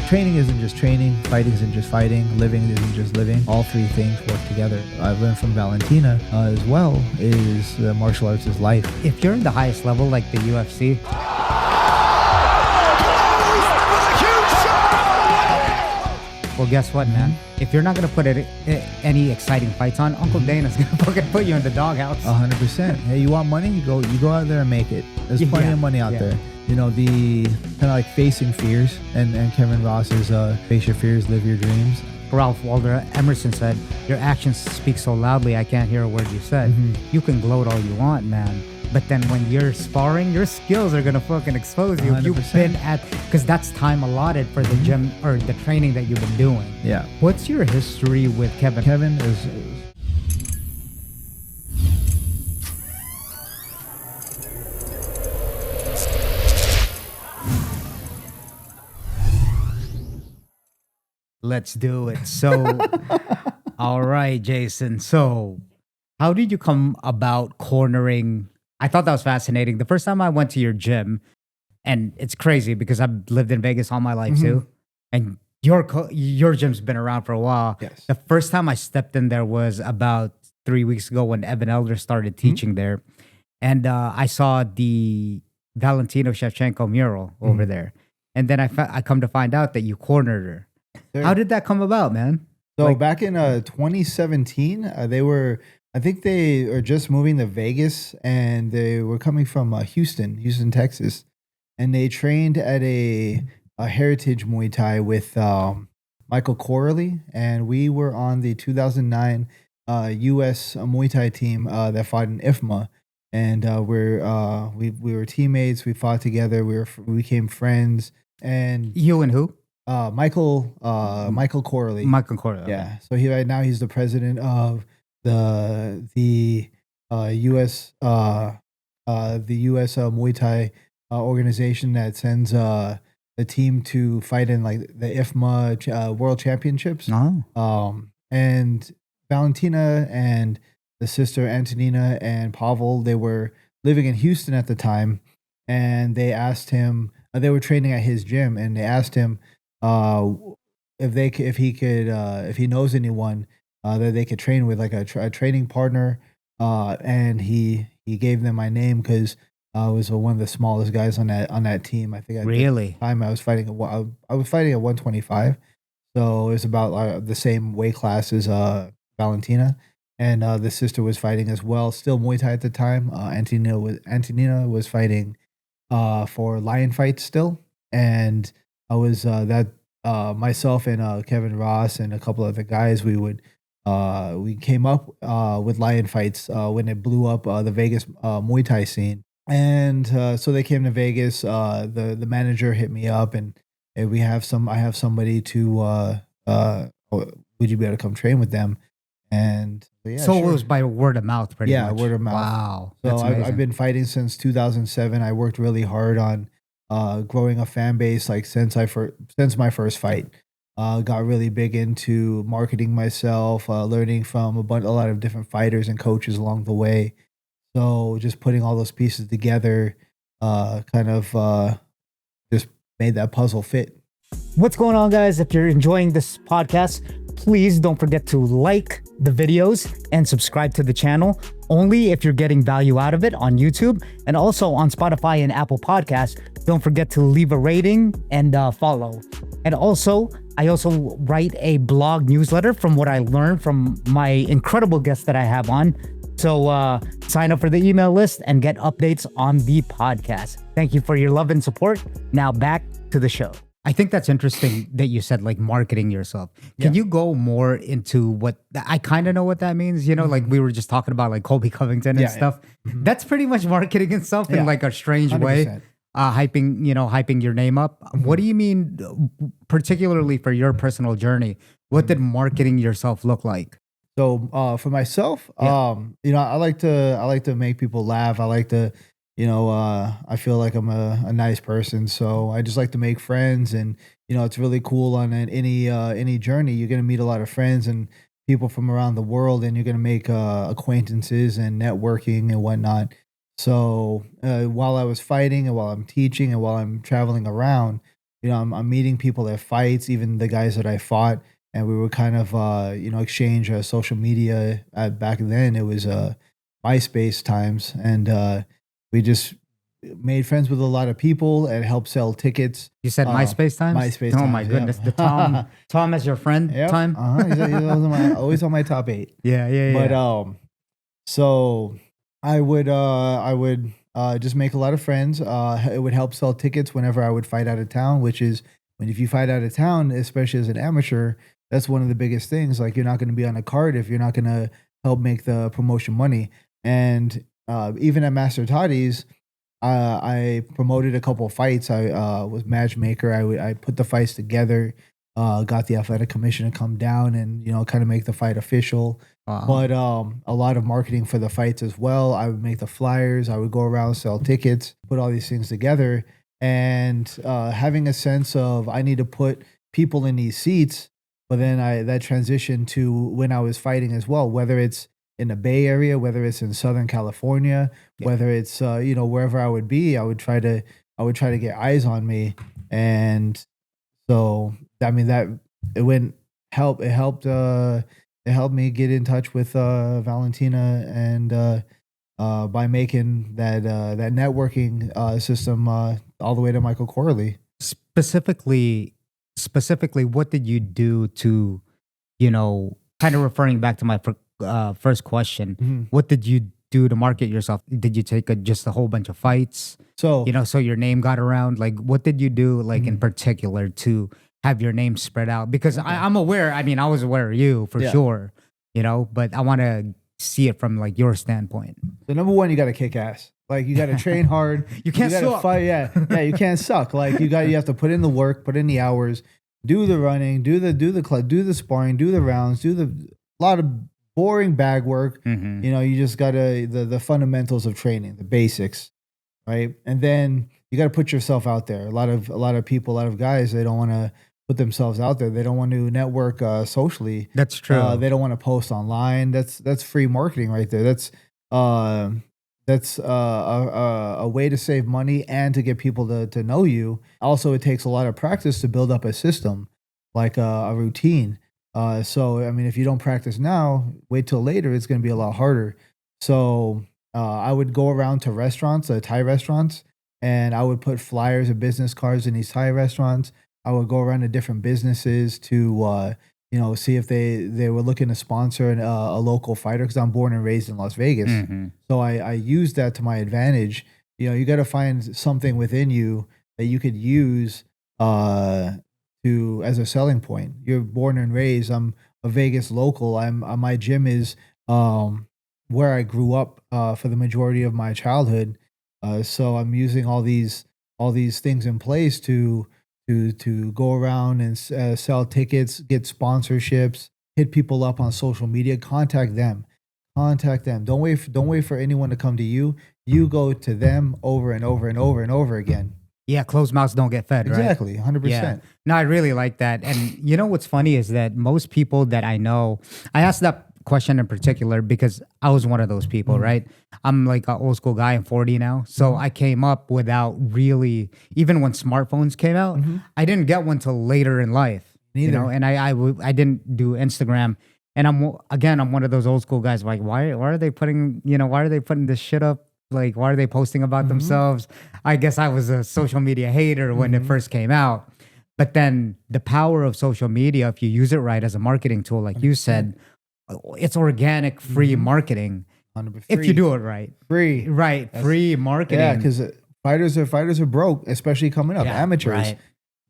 training isn't just training, fighting isn't just fighting, living isn't just living. All three things work together. I've learned from Valentina as well is martial arts is life. If you're in the highest level like the UFC, well, guess what, man? If you're not gonna put any exciting fights on, Uncle Dana's gonna fucking put you in the doghouse. 100%. Hey, you want money? You go out there and make it. There's plenty of money out there. You know, the kind of like facing fears, and Kevin Ross's face your fears, live your dreams. Ralph Waldo Emerson said, "Your actions speak so loudly, I can't hear a word you said." You can gloat all you want, man. But then when you're sparring, your skills are gonna fucking expose you. 100%. You've been because that's time allotted for the gym or the training that you've been doing. Yeah. What's your history with Kevin? Kevin is Let's do it. So, all right, Jason. So, how did you come about cornering? I thought that was fascinating. The first time I went to your gym, and it's crazy because I've lived in Vegas all my life too, and your gym's been around for a while. Yes. The first time I stepped in there was about 3 weeks ago when Evan Elder started teaching there, and I saw the Valentina Shevchenko mural over there, and then I come to find out that you cornered her. How did that come about, man? So back in 2017, I think they are just moving to Vegas, and they were coming from Houston, Texas, and they trained at a heritage Muay Thai with Michael Corley, and we were on the 2009 U.S. Muay Thai team that fought in IFMA, and we were teammates. We fought together. We became friends. And You and who? Michael Corley. Michael Corley. Okay. Yeah. So right now he's the president of the U.S. Muay Thai organization that sends the team to fight in like the IFMA World Championships. Oh. And Valentina and the sister Antonina and Pavel, they were living in Houston at the time, and they asked him. They were training at his gym, and they asked him if he knows anyone that they could train with, like a training partner, and he gave them my name because I was one of the smallest guys on that team. I think at the time I was fighting at 125, so it was about the same weight class as Valentina, and the sister was fighting as well, still Muay Thai at the time. Antonina was fighting for Lion Fights still, and I was myself and Kevin Ross and a couple other guys, we came up with Lion Fights when it blew up the Vegas Muay Thai scene, and so they came to Vegas. The manager hit me up, and I have somebody to would you be able to come train with them? And So it was by word of mouth, pretty much. Yeah, word of mouth. Wow. So I've been fighting since 2007. I worked really hard on growing a fan base, like since my first fight. Got really big into marketing myself, learning from a lot of different fighters and coaches along the way. So just putting all those pieces together, just made that puzzle fit. What's going on, guys? If you're enjoying this podcast, please don't forget to like the videos and subscribe to the channel. Only if you're getting value out of it on YouTube, and also on Spotify and Apple Podcasts. Don't forget to leave a rating and follow. And also, I also write a blog newsletter from what I learned from my incredible guests that I have on. So sign up for the email list and get updates on the podcast. Thank you for your love and support. Now back to the show. I think that's interesting that you said like marketing yourself. Can you go more into what I kind of know what that means? You know, like we were just talking about like Colby Covington and stuff. That's pretty much marketing itself in like a strange 100%. Way. Hyping your name up. What do you mean, particularly for your personal journey? What did marketing yourself look like? So for myself, I like to make people laugh. I like to, I feel like I'm a nice person, so I just like to make friends, and it's really cool on any journey. You're gonna meet a lot of friends and people from around the world, and you're gonna make acquaintances and networking and whatnot. So while I was fighting and while I'm teaching and while I'm traveling around, I'm meeting people at fights, even the guys that I fought, and we would kind of exchange social media. Back then, it was MySpace times, and we just made friends with a lot of people and helped sell tickets. You said MySpace times? MySpace oh times, my goodness. yep. The Tom as your friend time? He's always on my top 8. Yeah. But so I would just make a lot of friends. It would help sell tickets whenever I would fight out of town, which is if you fight out of town, especially as an amateur, that's one of the biggest things. Like, you're not going to be on a card if you're not going to help make the promotion money. And even at Master Toddy's, I promoted a couple of fights. I was matchmaker. I put the fights together, got the athletic commission to come down and, kind of make the fight official. But a lot of marketing for the fights as well. I would make the flyers. I would go around, sell tickets, put all these things together. And having a sense of, I need to put people in these seats. But then that transitioned to when I was fighting as well, whether it's in the Bay Area, whether it's in Southern California, whether it's wherever I would be, I would try to get eyes on me. And so that it helped me get in touch with Valentina, and by making that networking system all the way to Michael Corley. Specifically, what did you do to, kind of referring back to my first question, what did you do to market yourself? Did you take just a whole bunch of fights? So your name got around? Like, what did you do, in particular, to have your name spread out? Because I'm aware, I was aware of you for sure, but I want to see it from your standpoint. So number one, you got to kick ass. Like, you got to train hard. You can't suck. Fight. Yeah, you can't suck. Like, you have to put in the work, put in the hours, do the running, do the sparring, do the rounds, a lot of boring bag work. You just got to the fundamentals of training, the basics, right? And then you got to put yourself out there. A lot of people, a lot of guys, they don't want to put themselves out there. They don't want to network socially. That's true. They don't want to post online. That's free marketing right there. That's a way to save money and to get people to know you. Also, it takes a lot of practice to build up a system, like a routine. So, if you don't practice now, wait till later, it's going to be a lot harder. So I would go around to restaurants, Thai restaurants, and I would put flyers and business cards in these Thai restaurants. I would go around to different businesses to see if they were looking to sponsor a local fighter, because I'm born and raised in Las Vegas. So I used that to my advantage. You got to find something within you that you could use as a selling point. You're born and raised. I'm a Vegas local. My gym is where I grew up for the majority of my childhood. So I'm using all these things in place to go around and sell tickets, get sponsorships, hit people up on social media, contact them. Don't wait for anyone to come to you. You go to them over and over and over and over again. Yeah, closed mouths don't get fed, right? Exactly, 100%. Yeah. No, I really like that. And what's funny is that most people that I know, I asked that question in particular because I was one of those people, right? I'm like an old school guy. I'm 40 now. So I came up without really, even when smartphones came out, I didn't get one till later in life. Neither. And I didn't do Instagram. And I'm one of those old school guys. Like, why are they putting this shit up? Like, why are they posting about themselves? I guess I was a social media hater when it first came out. But then the power of social media, if you use it right as a marketing tool, like you said, it's organic, free marketing. 100%. If you do it right. Free. Right. Free marketing. Yeah, because fighters are broke, especially coming up. Amateurs. Right.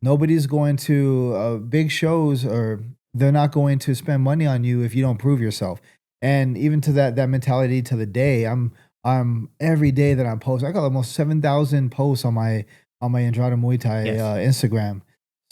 Nobody's going to big shows, or they're not going to spend money on you if you don't prove yourself. And even to that mentality to the day, I'm every day that I'm posting, I got almost 7,000 posts on my Andrada Muay Thai Instagram.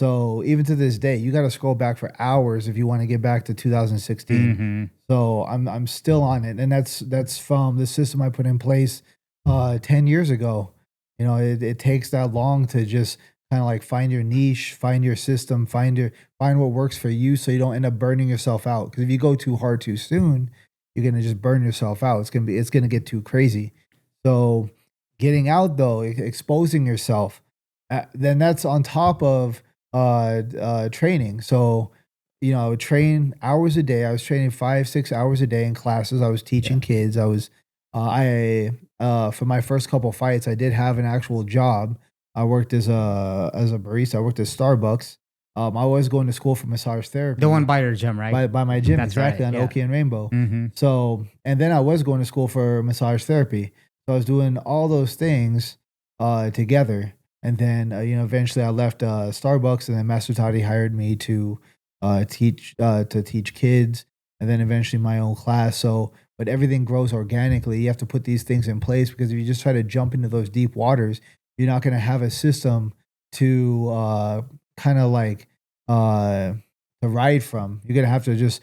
So even to this day, you got to scroll back for hours if you want to get back to 2016. So I'm still on it, and that's from the system I put in place 10 years ago. It takes that long to just kind of like find your niche, find your system, find what works for you, so you don't end up burning yourself out. Because if you go too hard too soon, you're gonna just burn yourself out. It's gonna get too crazy. So getting out though, exposing yourself, then that's on top of training. So, I would train hours a day. I was training 5-6 hours a day in classes. I was teaching kids. I was I for my first couple fights, I did have an actual job. I worked as a barista. I worked at Starbucks. I was going to school for massage therapy. The one by your gym, right? By my gym, That's exactly, right, on yeah. Oki and Rainbow. Mm-hmm. So, and then I was going to school for massage therapy. So I was doing all those things together. And then, eventually I left Starbucks, and then Master Toddy hired me to teach kids, and then eventually my own class. So, but everything grows organically. You have to put these things in place, because if you just try to jump into those deep waters, you're not going to have a system to kind of like to ride from. You're going to have to just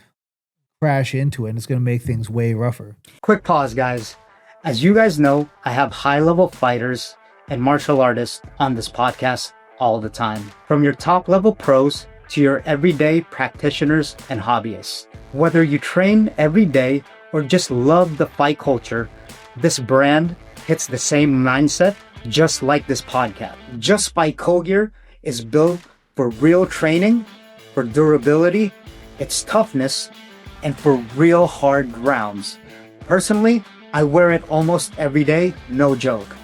crash into it, and it's going to make things way rougher. Quick pause, guys. As you guys know, I have high-level fighters and martial artists on this podcast all the time. From your top-level pros to your everyday practitioners and hobbyists. Whether you train every day or just love the fight culture, this brand hits the same mindset just like this podcast. Just Fight Gear is built for real training, for durability, its toughness, and for real hard rounds. Personally, I wear it almost every day, no joke.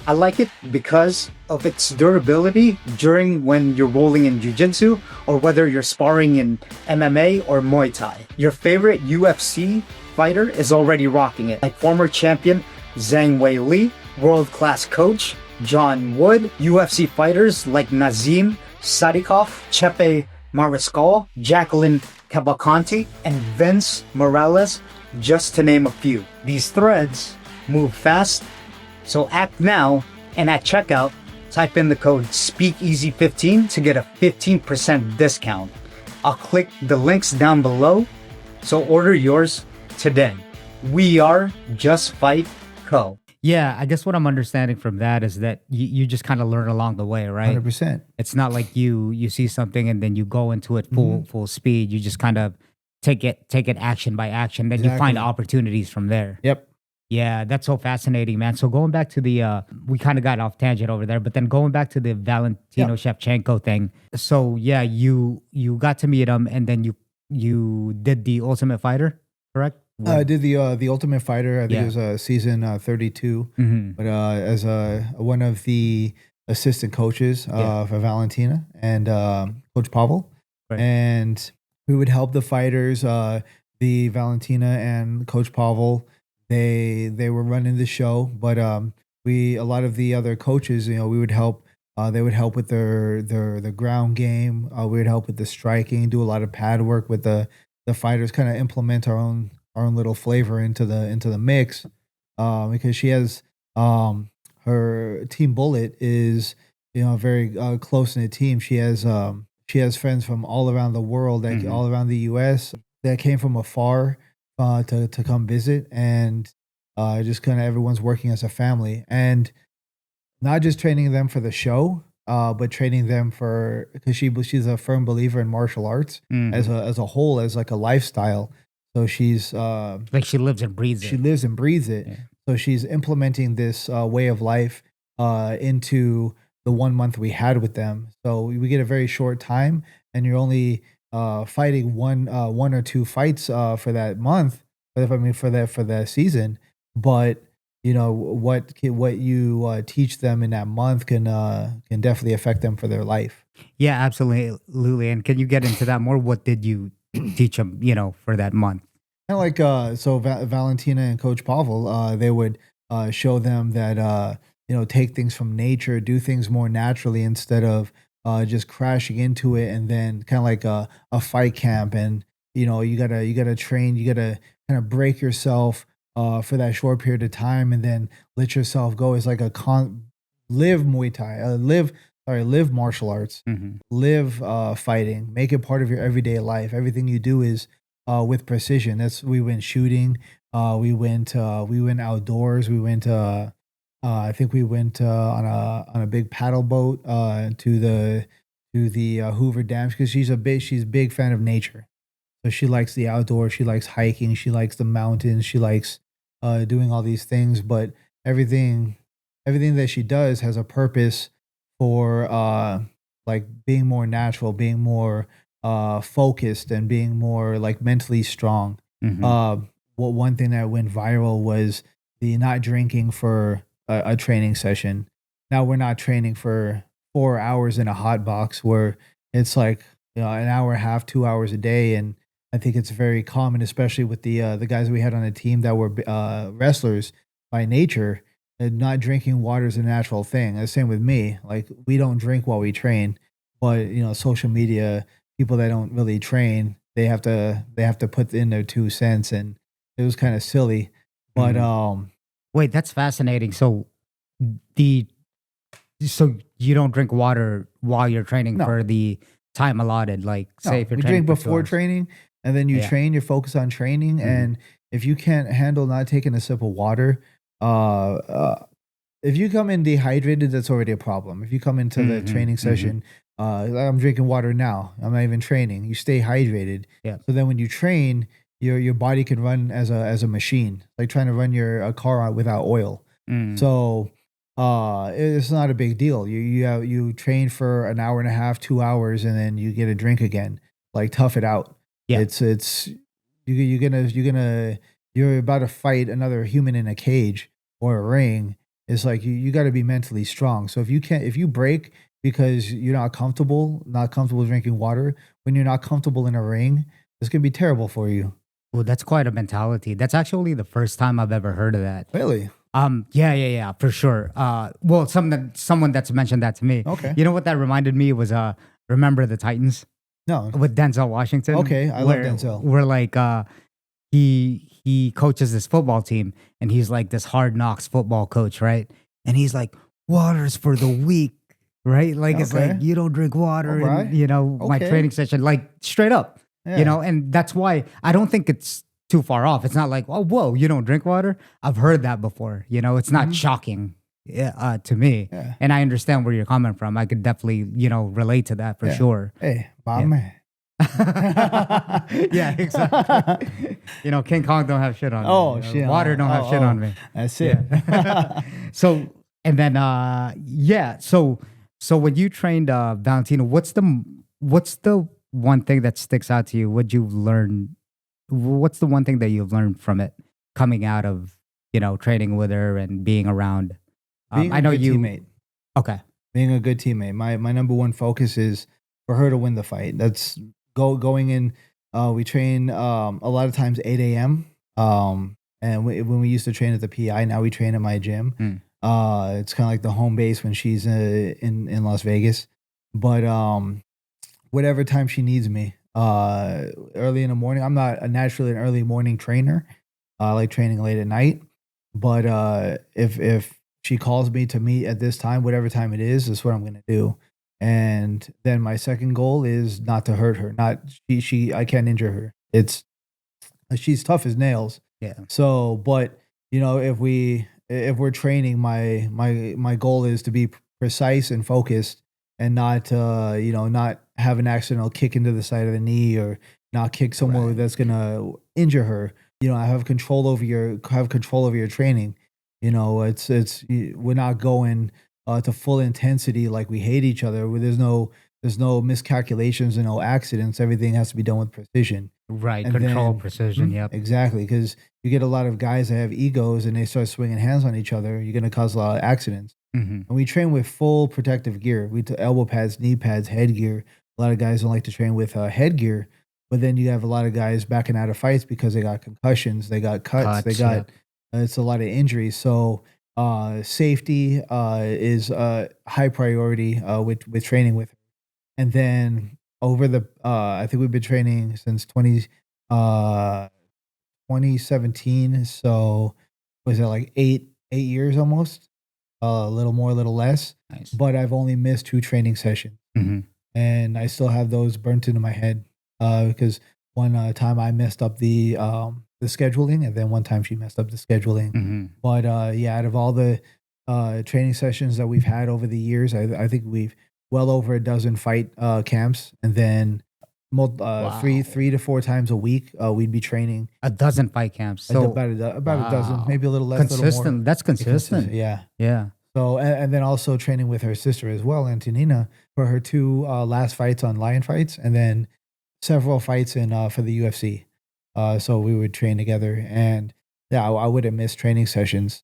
I like it because of its durability during when you're rolling in jiu-jitsu, or whether you're sparring in MMA or Muay Thai. Your favorite UFC fighter is already rocking it, like former champion Zhang Weili, world-class coach John Wood, UFC fighters like Nazim Sadikov, Chepe Mariscal, Jacqueline Cavalcanti, and Vince Morales, just to name a few. These threads move fast, so act now, and at checkout, type in the code SPEAKEASY15 to get a 15% discount. I'll click the links down below, so order yours today. We are Just Fight Co. Yeah, I guess what I'm understanding from that is that you just kind of learn along the way, right? 100%. It's not like you see something and then you go into it full speed. You just kind of take it action by action. Then you find opportunities from there. Yep. Yeah, that's so fascinating, man. So going back to the, we kind of got off tangent over there, but then going back to the Valentina Shevchenko thing. So yeah, you got to meet him, and then you did the Ultimate Fighter, correct? I did the Ultimate Fighter. I think it was season 32. But as one of the assistant coaches for Valentina and Coach Pavel, and we would help the fighters. The Valentina and Coach Pavel, they were running the show, but a lot of the other coaches, we would help. They would help with their ground game. We would help with the striking, do a lot of pad work with the fighters, kind of implement our own little flavor into the mix, because she has her team Bullet is a very close knit team. She has friends from all around the world, all around the U.S. that came from afar to come visit, and just kind of everyone's working as a family, and not just training them for the show, but training them because she's a firm believer in martial arts as a whole, as like a lifestyle. So she's like she lives and breathes it. She lives and breathes it. Yeah. So she's implementing this way of life into the 1 month we had with them. So we get a very short time, and you're only fighting one or two fights for that month. For that season. But what you teach them in that month can definitely affect them for their life. Yeah, absolutely. And can you get into that more? What did you teach them, for that month? Kind of like Valentina and Coach Pavel, they would show them that take things from nature, do things more naturally instead of just crashing into it, and then kind of like a fight camp, and you gotta train, you gotta kind of break yourself for that short period of time, and then let yourself go. It's like live Muay Thai, live martial arts, live fighting, make it part of your everyday life. Everything you do is with precision. We went shooting, we went outdoors, we went I think we went on a big paddle boat to the Hoover Dams, because she's a big fan of nature. So she likes the outdoors, she likes hiking, she likes the mountains, she likes doing all these things, but everything that she does has a purpose for like being more natural, being more focused, and being more like mentally strong. What one thing that went viral was the not drinking for a training session. Now we're not training for 4 hours in a hot box where it's like an hour and a half, 2 hours a day, and I think it's very common, especially with the guys we had on the team that were wrestlers by nature. And not drinking water is a natural thing. The same with me. Like we don't drink while we train, but social media people that don't really train, they have to put in their 2 cents, and it was kind of silly. But Wait, that's fascinating. The so you don't drink water while you're training No. for the time allotted. Like, no, say if you're we training drink for 2 before hours. training, and then you Yeah. train. You focus on training, and if you can't handle not taking a sip of water, if you come in dehydrated, that's already a problem. If you come into the training session, I'm drinking water now. I'm not even training. You stay hydrated. Yeah. So then when you train, your body can run as a machine, like trying to run a car out without oil. So it's not a big deal. You train for an hour and a half, 2 hours, and then you get a drink again. Like tough it out. Yeah. It's you're about to fight another human in a cage or a ring. It's like you got to be mentally strong. So if you break because you're not comfortable drinking water, when you're not comfortable in a ring, it's gonna be terrible for you. Well, that's quite a mentality. That's actually the first time I've ever heard of that. Really? Yeah, for sure. Well, someone that's mentioned that to me. Okay. You know what that reminded me was Remember the Titans No. with Denzel Washington? Okay, I love Denzel. Where like he coaches this football team, and he's like this hard knocks football coach, right? And he's like, water's for the weak, right? Like it's Okay. like you don't drink water, Alright. and my Okay. training session, like straight up. Yeah. And that's why I don't think it's too far off. It's not like, oh, whoa, you don't drink water. I've heard that before. It's not shocking to me. Yeah. And I understand where you're coming from. I could definitely, relate to that for Yeah. sure. Hey, my man. Yeah, exactly. King Kong don't have shit on me. Oh, shit. Water don't have shit on me. That's it. Yeah. So, and then, so when you trained Valentina, what's the one thing that sticks out to you? What's the one thing that you've learned from it coming out of, training with her and being around? Being I know a good you. teammate. Okay. Being a good teammate. My number one focus is for her to win the fight. That's going in. We train a lot of times 8 a.m. And when we used to train at the PI, now we train at my gym. It's kind of like the home base when she's in Las Vegas. But whatever time she needs me, early in the morning. I'm not naturally an early morning trainer. I like training late at night. But if she calls me to meet at this time, whatever time it is, that's what I'm going to do. And then my second goal is not to hurt her. I can't injure her. She's tough as nails. Yeah. So, but if we're training, my goal is to be precise and focused, and not not have an accidental kick into the side of the knee, or not kick somewhere that's gonna injure her. I have control over your training. We're not going to full intensity like we hate each other. Where there's no miscalculations and no accidents. Everything has to be done with precision. Right. And Control, then- precision. Yep. Exactly, because you get a lot of guys that have egos and they start swinging hands on each other. You're going to cause a lot of accidents. And we train with full protective gear. We do elbow pads, knee pads, headgear. A lot of guys don't like to train with headgear, but then you have a lot of guys backing out of fights because they got concussions, they got cuts, they got it's a lot of injuries. So safety is high priority with training with her. And then over the I think we've been training since 2017. So was it like eight years almost? A little more, a little less. Nice. But I've only missed 2 training sessions, and I still have those burnt into my head because one time I messed up the scheduling, and then one time she messed up the scheduling. But out of all the training sessions that we've had over the years, I think we've well over a dozen fight camps, and then 3 to 4 times a week we'd be training. A dozen fight camps. So about a dozen, maybe a little less, consistent. a little more. That's consistent. Yeah. Yeah. So and then also training with her sister as well, Antonina, for her two last fights on Lion Fights, and then several fights in for the UFC. So we would train together, and yeah, I wouldn't miss training sessions,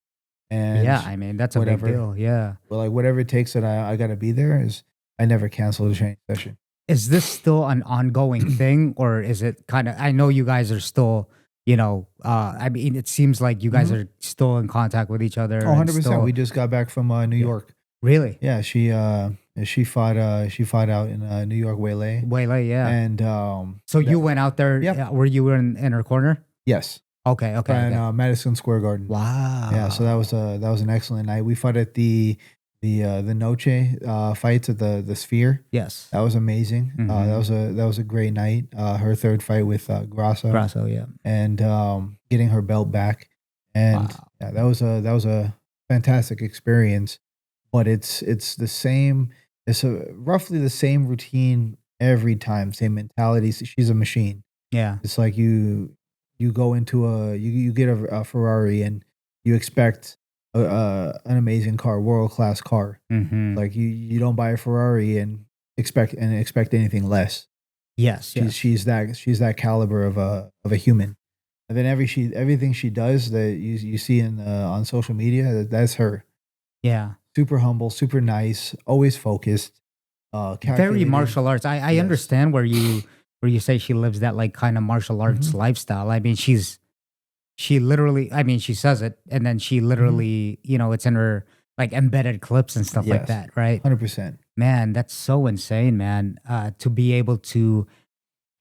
Yeah, and I mean, that's a big whatever, deal. Yeah. well, like whatever it takes that I gotta be there is. I never cancel a training session. Is this still an ongoing thing, or is it kind of? I know you guys are still, I mean, it seems like you guys Mhm. are still in contact with each other Oh, and 100%. still We just got back from New Yeah. York. really Yeah, she fought out in New York Waylay, way late. Yeah. and So you went out there. Yep. Were you in her corner? yes, Okay. Okay. and Okay. Madison Square Garden. Yeah, so Wow. that was an excellent night. We fought at the Noche fights at the Sphere. Yes. That was amazing. That was a great night. Her third fight with Grasso, Grasso. Yeah. and getting her belt back, and Wow. yeah, that was a fantastic experience. But it's the same. It's roughly the same routine every time. Same mentality. She's a machine. Yeah. It's like you go into you get a Ferrari and you expect an amazing car, world class car. Mm-hmm. Like you don't buy a Ferrari and expect anything less. Yes. Yes. She's that caliber of a human. And then everything she does that you see in on social media, that's her. Yeah. Super humble, super nice, always focused, Very calculated. martial arts. I Yes. understand where you say she lives that like kind of martial arts Mhm. lifestyle. I mean, she literally. I mean, she says it, and then she literally, it's in her like embedded clips and stuff like Yes. that, right? 100%. Man, that's so insane, man. To be able to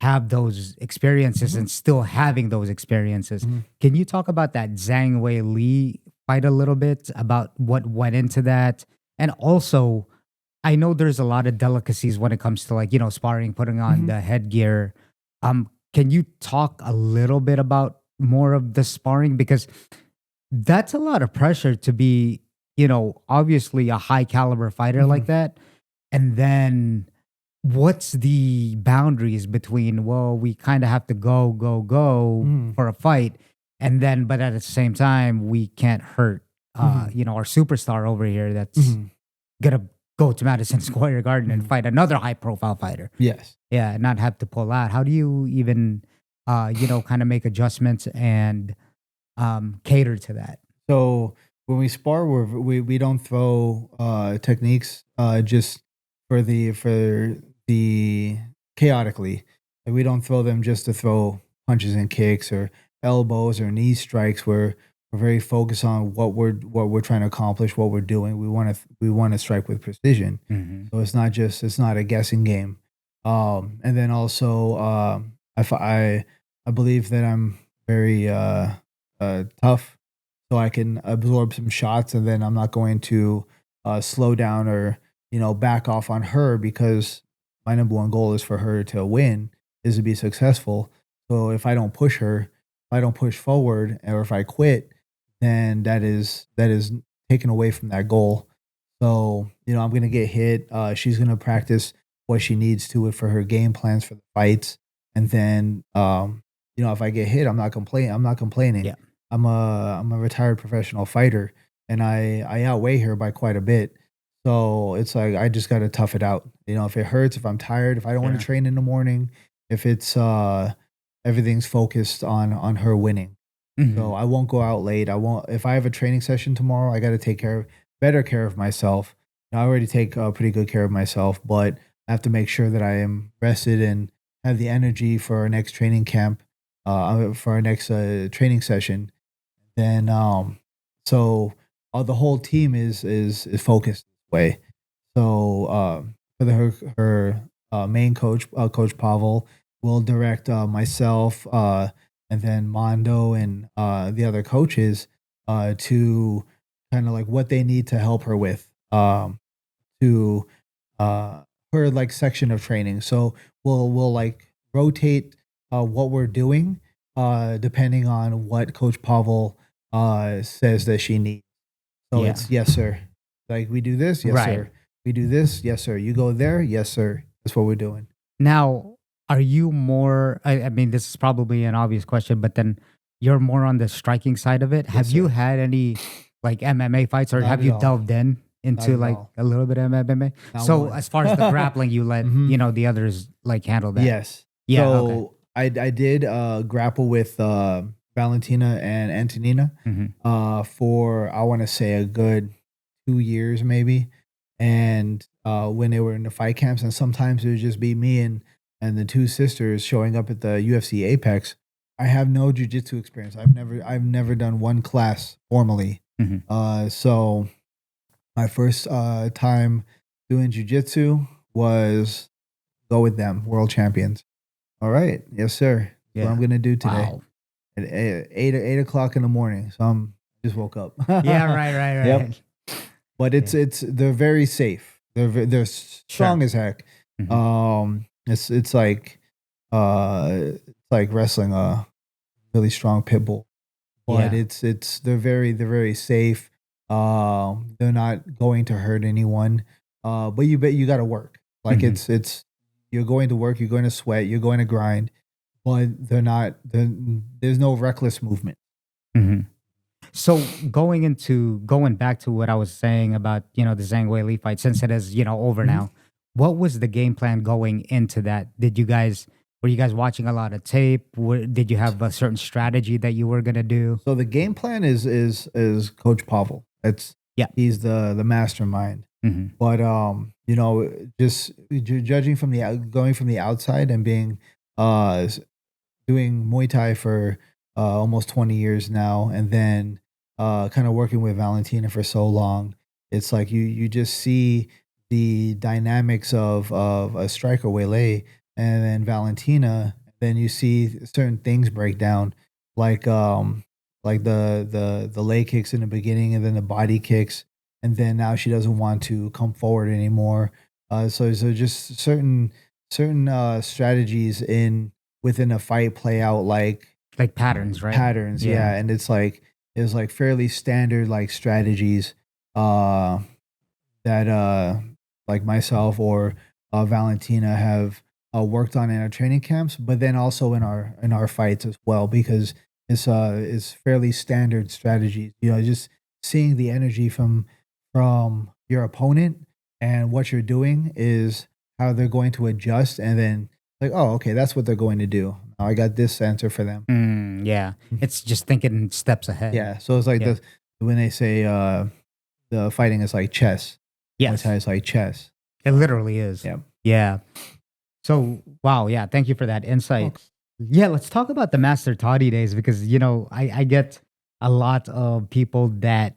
have those experiences Mhm. and still having those experiences. Mhm. Can you talk about that Zhang Wei Li fight a little bit about what went into that? And also, I know there's a lot of delicacies when it comes to like, sparring, putting on Mhm. the headgear. Can you talk a little bit about more of the sparring? Because that's a lot of pressure to be, obviously a high caliber fighter like Mhm. that. And then what's the boundaries between, well, we kind of have to go Mhm. for a fight. And then, but at the same time, we can't hurt, Mhm. our superstar over here that's Mhm. gonna go to Madison Square Garden and Mhm. fight another high profile fighter. Yes. Yeah, and not have to pull out. How do you even, kind of make adjustments and cater to that? So when we spar, we don't throw techniques just for the chaotically. Like we don't throw them just to throw punches and kicks or elbows or knee strikes. We're very focused on what we're trying to accomplish, what we're doing. We want to strike with precision. Hmm. So it's not a guessing game. And then also I believe that I'm very tough, so I can absorb some shots, and then I'm not going to slow down or back off on her because my number one goal is for her to win, is to be successful. So if I don't push her, if I don't push forward, or if I quit, then that is taken away from that goal. So I'm gonna get hit. She's gonna practice what she needs to for her game plans for the fights, and then if I get hit, I'm not complaining. I'm not complaining. Yeah. I'm a retired professional fighter, and I outweigh her by quite a bit. So it's like I just got to tough it out. If it hurts, if I'm tired, if I don't want Sure. to train in the morning, if it's everything's focused on her winning. So Mhm. I won't go out late. I won't if I have a training session tomorrow, I got to take better care of myself. I already take pretty good care of myself, but I have to make sure that I am rested and have the energy for our next training camp, for our next training session. Then so the whole team is focused this way. So for her main coach, Coach Pavel, will direct myself and then Mondo and the other coaches to kind of like what they need to help her with to her like section of training. So we'll like rotate what we're doing depending on what Coach Pavel says that she needs. So Yeah. it's yes, sir. Like we do this, yes, Right. sir. We do this, yes, sir. You go there, yes, sir. That's what we're doing. Now, are you more? I mean, this is probably an obvious question, but then you're more on the striking side of it. Have Yes, you sir. had any like MMA fights, or Not have at you all. delved into at like all. a little bit of MMA? Not So one. as far as the grappling, you let Mhm. the others like handle that. Yes. Yeah. So Okay. I did grapple with Valentina and Antonina for I want to say a good 2 years maybe, and when they were in the fight camps, and sometimes it would just be me and the two sisters showing up at the UFC Apex. I have no jujitsu experience. I've never done one class formally. So my first time doing jujitsu was go with them, world champions. All right, yes sir. That's what I'm gonna do today Wow. at 8 o'clock in the morning. So I'm just woke up. Yeah. Right. Yep. But it's they're very safe. They're strong as heck. It's like wrestling a really strong pit bull. But Yeah. they're very safe. They're not going to hurt anyone. But you got to work. Like it's you're going to work. You're going to sweat. You're going to grind. But there's no reckless movement. So going back to what I was saying about the Zhang Weili fight, since it is over now, what was the game plan going into that? Were you guys watching a lot of tape? Did you have a certain strategy that you were gonna do? So the game plan is Coach Pavel. He's the mastermind. But just judging from going from the outside and being doing Muay Thai for almost 20 years now, and then kind of working with Valentina for so long, it's like you just see the dynamics of a striker Weili and then Valentina. Then you see certain things break down, like the leg kicks in the beginning, and then the body kicks, and then now she doesn't want to come forward anymore. So just certain strategies within a fight play out like Patterns, right? patterns, yeah. And it's like fairly standard like strategies that like myself or Valentina have worked on in our training camps, but then also in our fights as well, because it's fairly standard strategies. Just seeing the energy from your opponent and what you're doing is how they're going to adjust, and then like, oh, okay, that's what they're going to do. I got this answer for them. Yeah, it's just thinking steps ahead. Yeah, so it's like when they say the fighting is like chess. Muay Thai is like chess. It literally is. Yeah. So wow, yeah. Thank you for that insight. Yeah, let's talk about the Master Toddy days, because I get a lot of people that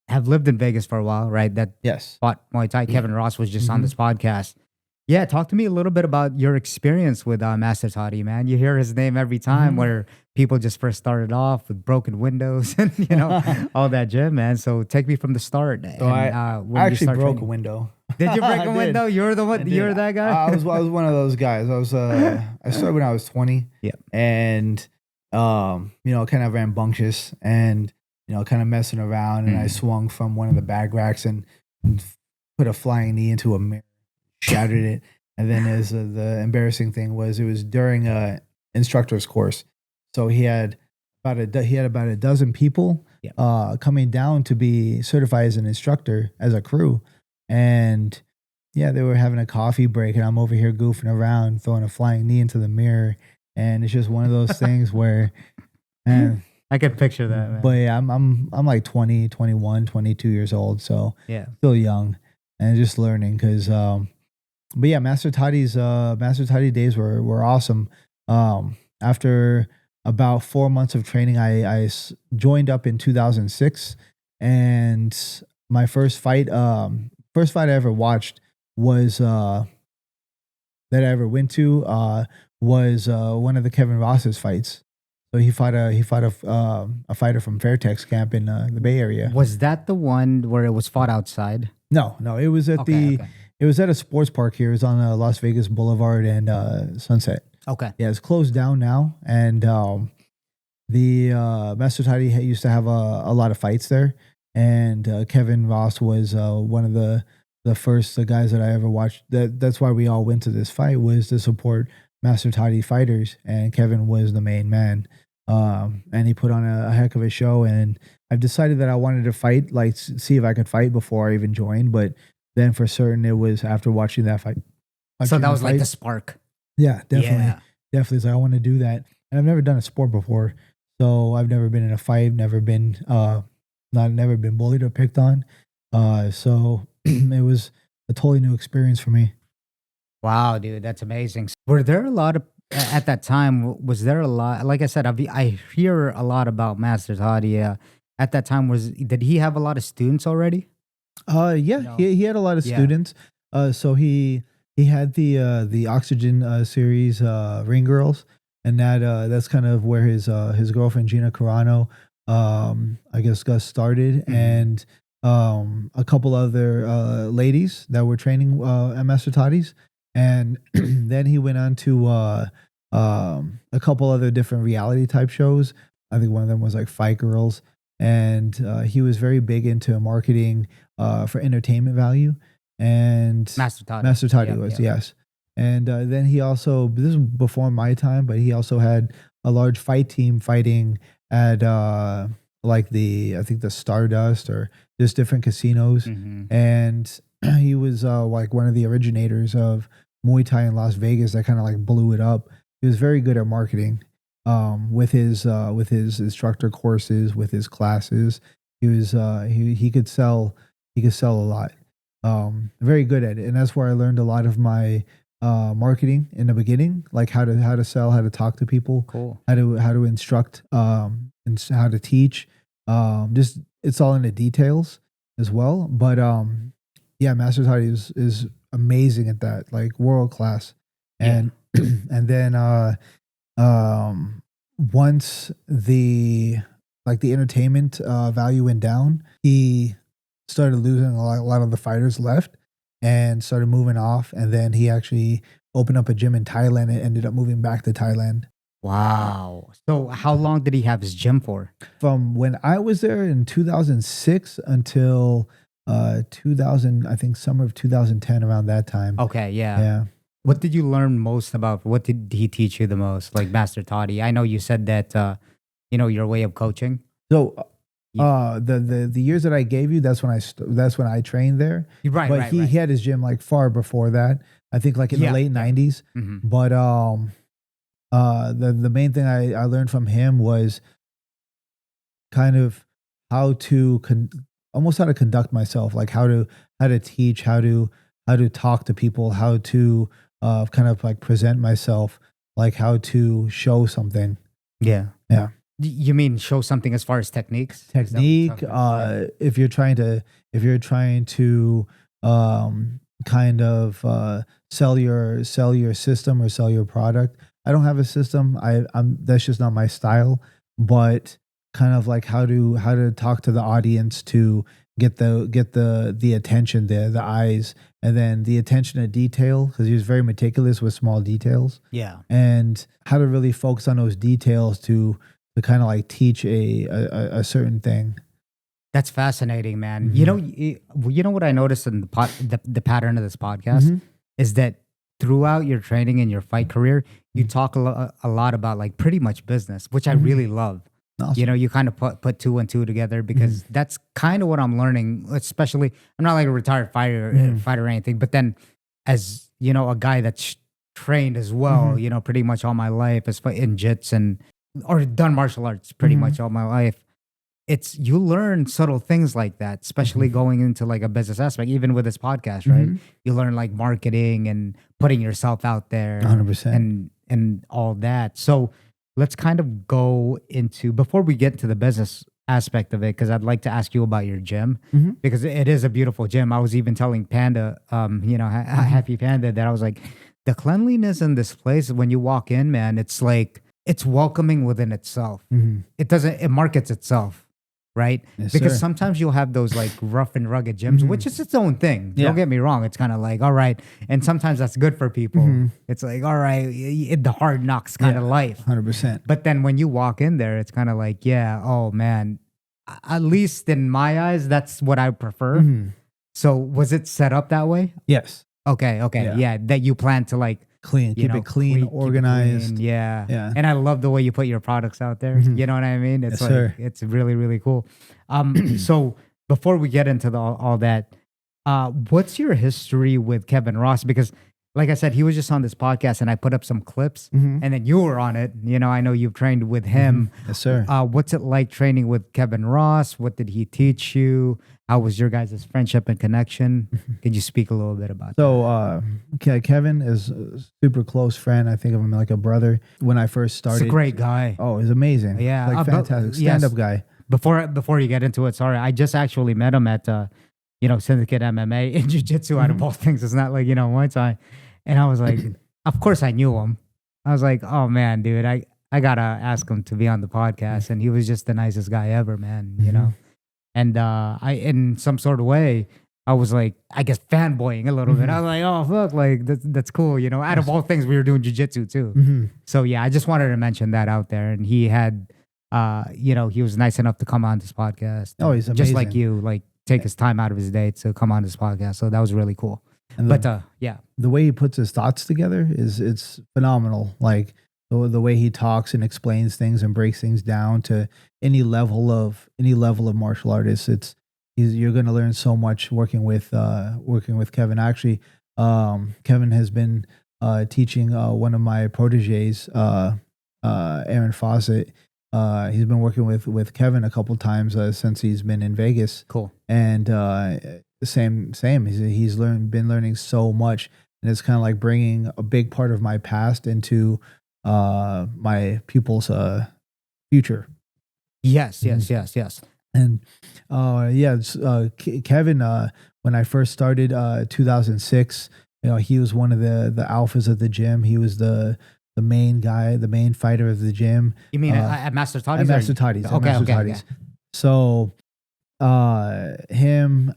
have lived in Vegas for a while, right? That fought Muay Thai. Kevin Ross was just on this podcast. Yeah, talk to me a little bit about your experience with Master Toddy, man. You hear his name every time, where people just first started off with broken windows and all that jam, man. So take me from the start. So I actually broke a window. Did you break a window? You're the one. You're that guy. I was one of those guys. I started when I was 20. Yeah, and kind of rambunctious and kind of messing around, and I swung from one of the bag racks and put a flying knee into a mirror, shattered it. And then the embarrassing thing was, it was during a instructor's course, so he had about a dozen people coming down to be certified as an instructor, as a crew. And yeah, they were having a coffee break, and I'm over here goofing around, throwing a flying knee into the mirror. And it's just one of those things where, man, I could picture that, man. But yeah, I'm like 20, 21, 22 years old, so still young and just learning. Because but yeah, Master Toddy days were awesome. After about 4 months of training, I joined up in 2006, and my first fight I ever watched was that I ever went to was one of the Kevin Ross's fights. So he fought a fighter from Fairtex camp in the Bay Area. Was that the one where it was fought outside? No, it was at it was at a sports park here. It was on Las Vegas Boulevard and Sunset. Okay. Yeah, it's closed down now, and the Master Toddy used to have a lot of fights there, and Kevin Ross was one of the first guys that I ever watched. That's why we all went to this fight, was to support Master Toddy fighters, and Kevin was the main man. And he put on a heck of a show. And I've decided that I wanted to fight, like see if I could fight before I even joined. But then for certain, it was after watching that fight. So that was like the spark. Yeah, definitely. Yeah. Definitely. So I want to do that. And I've never done a sport before. So I've never been in a fight, never been bullied or picked on. So it was a totally new experience for me. Wow, dude, that's amazing. Were there a lot of at that time? Was there a lot? Like I said, I hear a lot about Master Toddy. At that time, did he have a lot of students already? Yeah, No. he had a lot of students. So he had the Oxygen series, Ring Girls, and that's kind of where his girlfriend Gina Carano, I guess, got started, and a couple other ladies that were training at Master Toddy's, and then he went on to a couple other different reality type shows. I think one of them was like Fight Girls, and he was very big into marketing for entertainment value. And Master Toddy was, yes. And then he also, this is before my time, but he also had a large fight team fighting at like I think the Stardust or just different casinos. And he was like one of the originators of Muay Thai in Las Vegas that kind of like blew it up. He was very good at marketing with his instructor courses, with his classes. He was he could sell a lot. Very good at it, and that's where I learned a lot of my marketing in the beginning, like how to sell, how to talk to people, cool, how to instruct, and how to teach. Just it's all in the details as well. But yeah, Master Toddy is amazing at that, like world class. And and then once the entertainment value went down, he started losing a lot of the fighters left and started moving off. And then he actually opened up a gym in Thailand and ended up moving back to Thailand. Wow. So how long did he have his gym for? From when I was there in 2006 until 2000, I think summer of 2010, around that time. Okay, yeah. Yeah. What did you learn most about? What did he teach you the most? Like Master Toddy. I know you said that your way of coaching. So the years that I gave you, that's when I trained there. Right, but he had his gym like far before that. I think like in the late 90s. Mm-hmm. But the main thing I learned from him was kind of how to almost how to conduct myself, like how to teach, how to talk to people, how to kind of like present myself, like how to show something. Yeah. Yeah. You mean show something as far as techniques? Technique. If you're trying to kind of sell your system or sell your product. I don't have a system. I'm that's just not my style. But kind of like how to talk to the audience to get the attention there, the eyes, and then the attention to detail, because he was very meticulous with small details. Yeah. And how to really focus on those details to kind of like teach a certain thing. That's fascinating, man. Mm-hmm. You know what I noticed in the pattern of this podcast is that throughout your training and your fight career, you talk a lot about like pretty much business, which I really love. Awesome. You kind of put two and two together, because that's kind of what I'm learning. Especially, I'm not like a retired fighter or anything, but then as a guy that's trained as well, pretty much all my life as in jits or done martial arts pretty much all my life. You learn subtle things like that, especially going into like a business aspect, even with this podcast, right? You learn like marketing and putting yourself out there 100%. and all that. So let's kind of go into, before we get to the business aspect of it, because I'd like to ask you about your gym, because it is a beautiful gym. I was even telling Panda, Happy Panda, that I was like, the cleanliness in this place, when you walk in, man, it's like, it's welcoming within itself. It markets itself, right? Yes, because sir. Sometimes you'll have those like rough and rugged gyms, which is its own thing. Don't get me wrong. It's kind of like, all right. And sometimes that's good for people. It's like, all right, the hard knocks kind of life. 100%. But then when you walk in there, it's kind of like, yeah, oh man, at least in my eyes, that's what I prefer. So was it set up that way? Yes. Okay. Yeah. That you plan to like clean, keep it clean, organized. Clean. Yeah. Yeah. And I love the way you put your products out there. Mhm. You know what I mean? It's Yes, sir. it's really, really cool. So before we get into all that, what's your history with Kevin Ross? Because like I said, he was just on this podcast and I put up some clips Mhm. and then you were on it. You know, I know you've trained with him. Yes, sir. What's it like training with Kevin Ross? What did he teach you? How was your guys' friendship and connection? Can you speak a little bit about that? So, Kevin is a super close friend. I think of him like a brother. When I first started, He's a great guy. Oh, he's amazing. Yeah, like but- fantastic yes. stand-up guy. Before you get into it, sorry, I just actually met him at Syndicate MMA in jiu-jitsu out of all things. It's not like, Muay Thai. And I was like, of course I knew him. I was like, oh man, dude, I gotta ask him to be on the podcast. And he was just the nicest guy ever, man, you know? And I, in some sort of way, I was like, I guess fanboying a little bit. I was like, oh fuck, like that's cool, Out of all things, we were doing jiu-jitsu too. So yeah, I just wanted to mention that out there. And he had, he was nice enough to come on this podcast. Oh, he's just like amazing. you, like take his time out of his day to come on this podcast. So that was really cool. And But yeah, the way he puts his thoughts together it's phenomenal. Like the way he talks and explains things and breaks things down to any level of martial artists. You're going to learn so much working with Kevin. Actually, Kevin has been teaching one of my proteges, Aaron Fawcett. He's been working with Kevin a couple times since he's been in Vegas. cool. And same. He's been learning so much, and it's kind of like bringing a big part of my past into my pupils' future. Yes. And Kevin, when I first started 2006, he was one of the alphas of the gym. He was the main guy, the main fighter of the gym. You mean at Master Toddy's? At Master Toddy's. Okay. So him,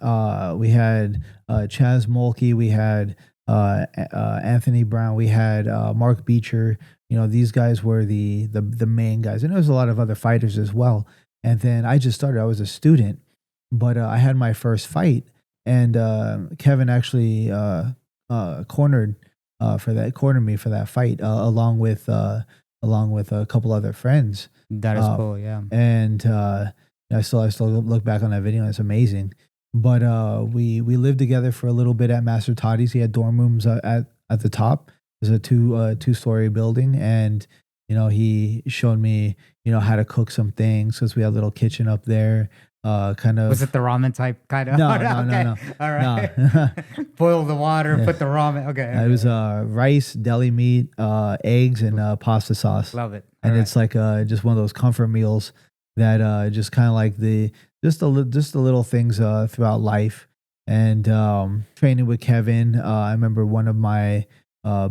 we had Chaz Mulkey, we had Anthony Brown, we had Mark Beecher. These guys were the main guys, and there was a lot of other fighters as well. And then I just started. I was a student, but I had my first fight, and Kevin actually cornered me for that fight, along with a couple other friends. That is cool, yeah. And I still look back on that video, and it's amazing. But we lived together for a little bit at Master Toddy's. He had dorm rooms at the top. It was a two-story building, and he showed me how to cook some things, because we had a little kitchen up there. Was it the ramen type kind of? No. All right. No. Boil the water, put the ramen. Okay. It was rice, deli meat, eggs, and pasta sauce. Love it. And All it's like just one of those comfort meals that just kind of like the little things throughout life. And training with Kevin, I remember one of my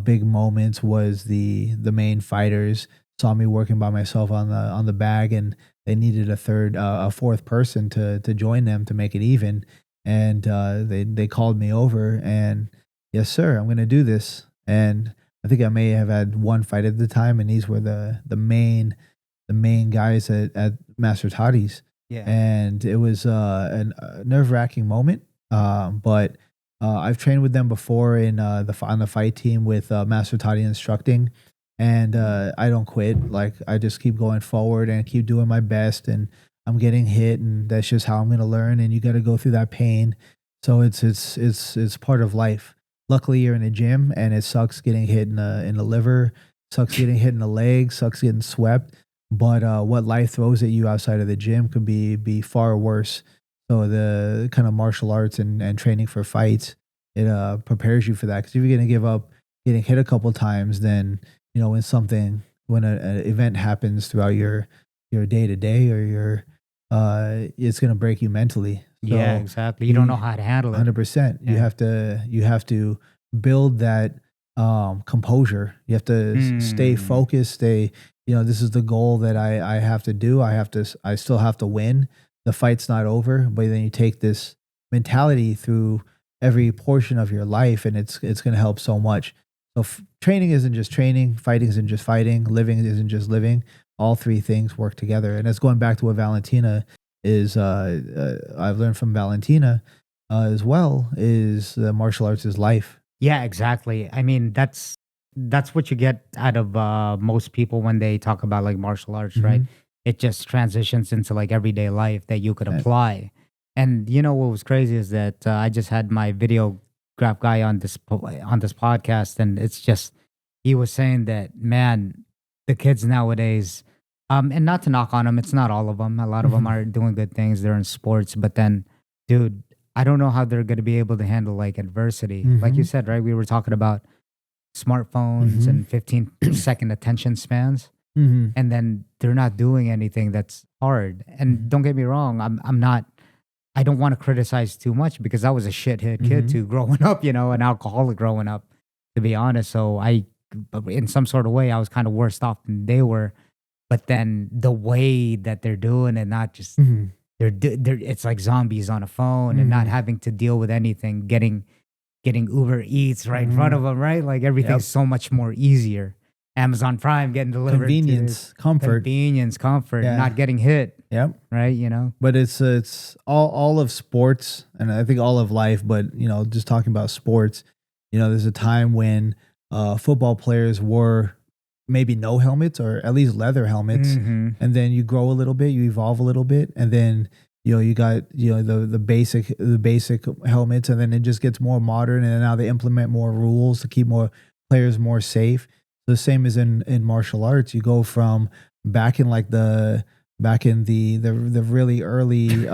big moments was the main fighters saw me working by myself on the bag, and they needed a fourth person to join them to make it even. And they called me over, and yes, sir, I'm going to do this. And I think I may have had one fight at the time, and these were the main guys at Master Toddy's. Yeah. And it was a nerve-wracking moment. But I've trained with them before on the fight team with Master Toddy instructing, and I don't quit. Like, I just keep going forward and keep doing my best, and I'm getting hit, and that's just how I'm going to learn. And you got to go through that pain. So it's part of life. Luckily, you're in a gym, and it sucks getting hit in the liver, sucks getting hit in the leg, sucks getting swept. But what life throws at you outside of the gym could be far worse. So the kind of martial arts and training for fights, it prepares you for that. Because if you're going to give up getting hit a couple times, then when an event happens throughout your day to day, or your it's going to break you mentally. So yeah, exactly. You don't know how to handle it. 100%. Yeah. You have to build that composure. You have to stay focused. This is the goal that I have to do. I still have to win. The fight's not over, but then you take this mentality through every portion of your life, and it's going to help so much. So training isn't just training, fighting isn't just fighting, living isn't just living. All three things work together. And it's going back to what Valentina is, I've learned from Valentina as well, is martial arts is life. Yeah, exactly. I mean, that's that's what you get out of most people when they talk about like martial arts, right? It just transitions into like everyday life that you could apply. And you know what was crazy is that I just had my videograph guy on this podcast, and it's just he was saying that, man, the kids nowadays, and not to knock on them, it's not all of them. A lot of them are doing good things. They're in sports, but then, dude, I don't know how they're going to be able to handle like adversity. Like you said, right? We were talking about smartphones and 15-second attention spans, and then they're not doing anything that's hard. And don't get me wrong, I'm not. I don't want to criticize too much because I was a shithead kid too growing up, you know, an alcoholic growing up, to be honest. So in some sort of way, I was kind of worse off than they were. But then the way that they're doing it, not just they're it's like zombies on a phone and not having to deal with anything, getting Uber Eats right in front of them, right? Like everything's so much more easier. Amazon Prime getting delivered. Convenience, comfort, not getting hit. Yep. Right. You know, but it's all of sports, and I think all of life. But you know, just talking about sports, you know, there's a time when football players wore maybe no helmets or at least leather helmets, and then you grow a little bit, you evolve a little bit, and then you know you got the basic helmets, and then it just gets more modern, and now they implement more rules to keep more players more safe. The same as in martial arts, you go from back in the really early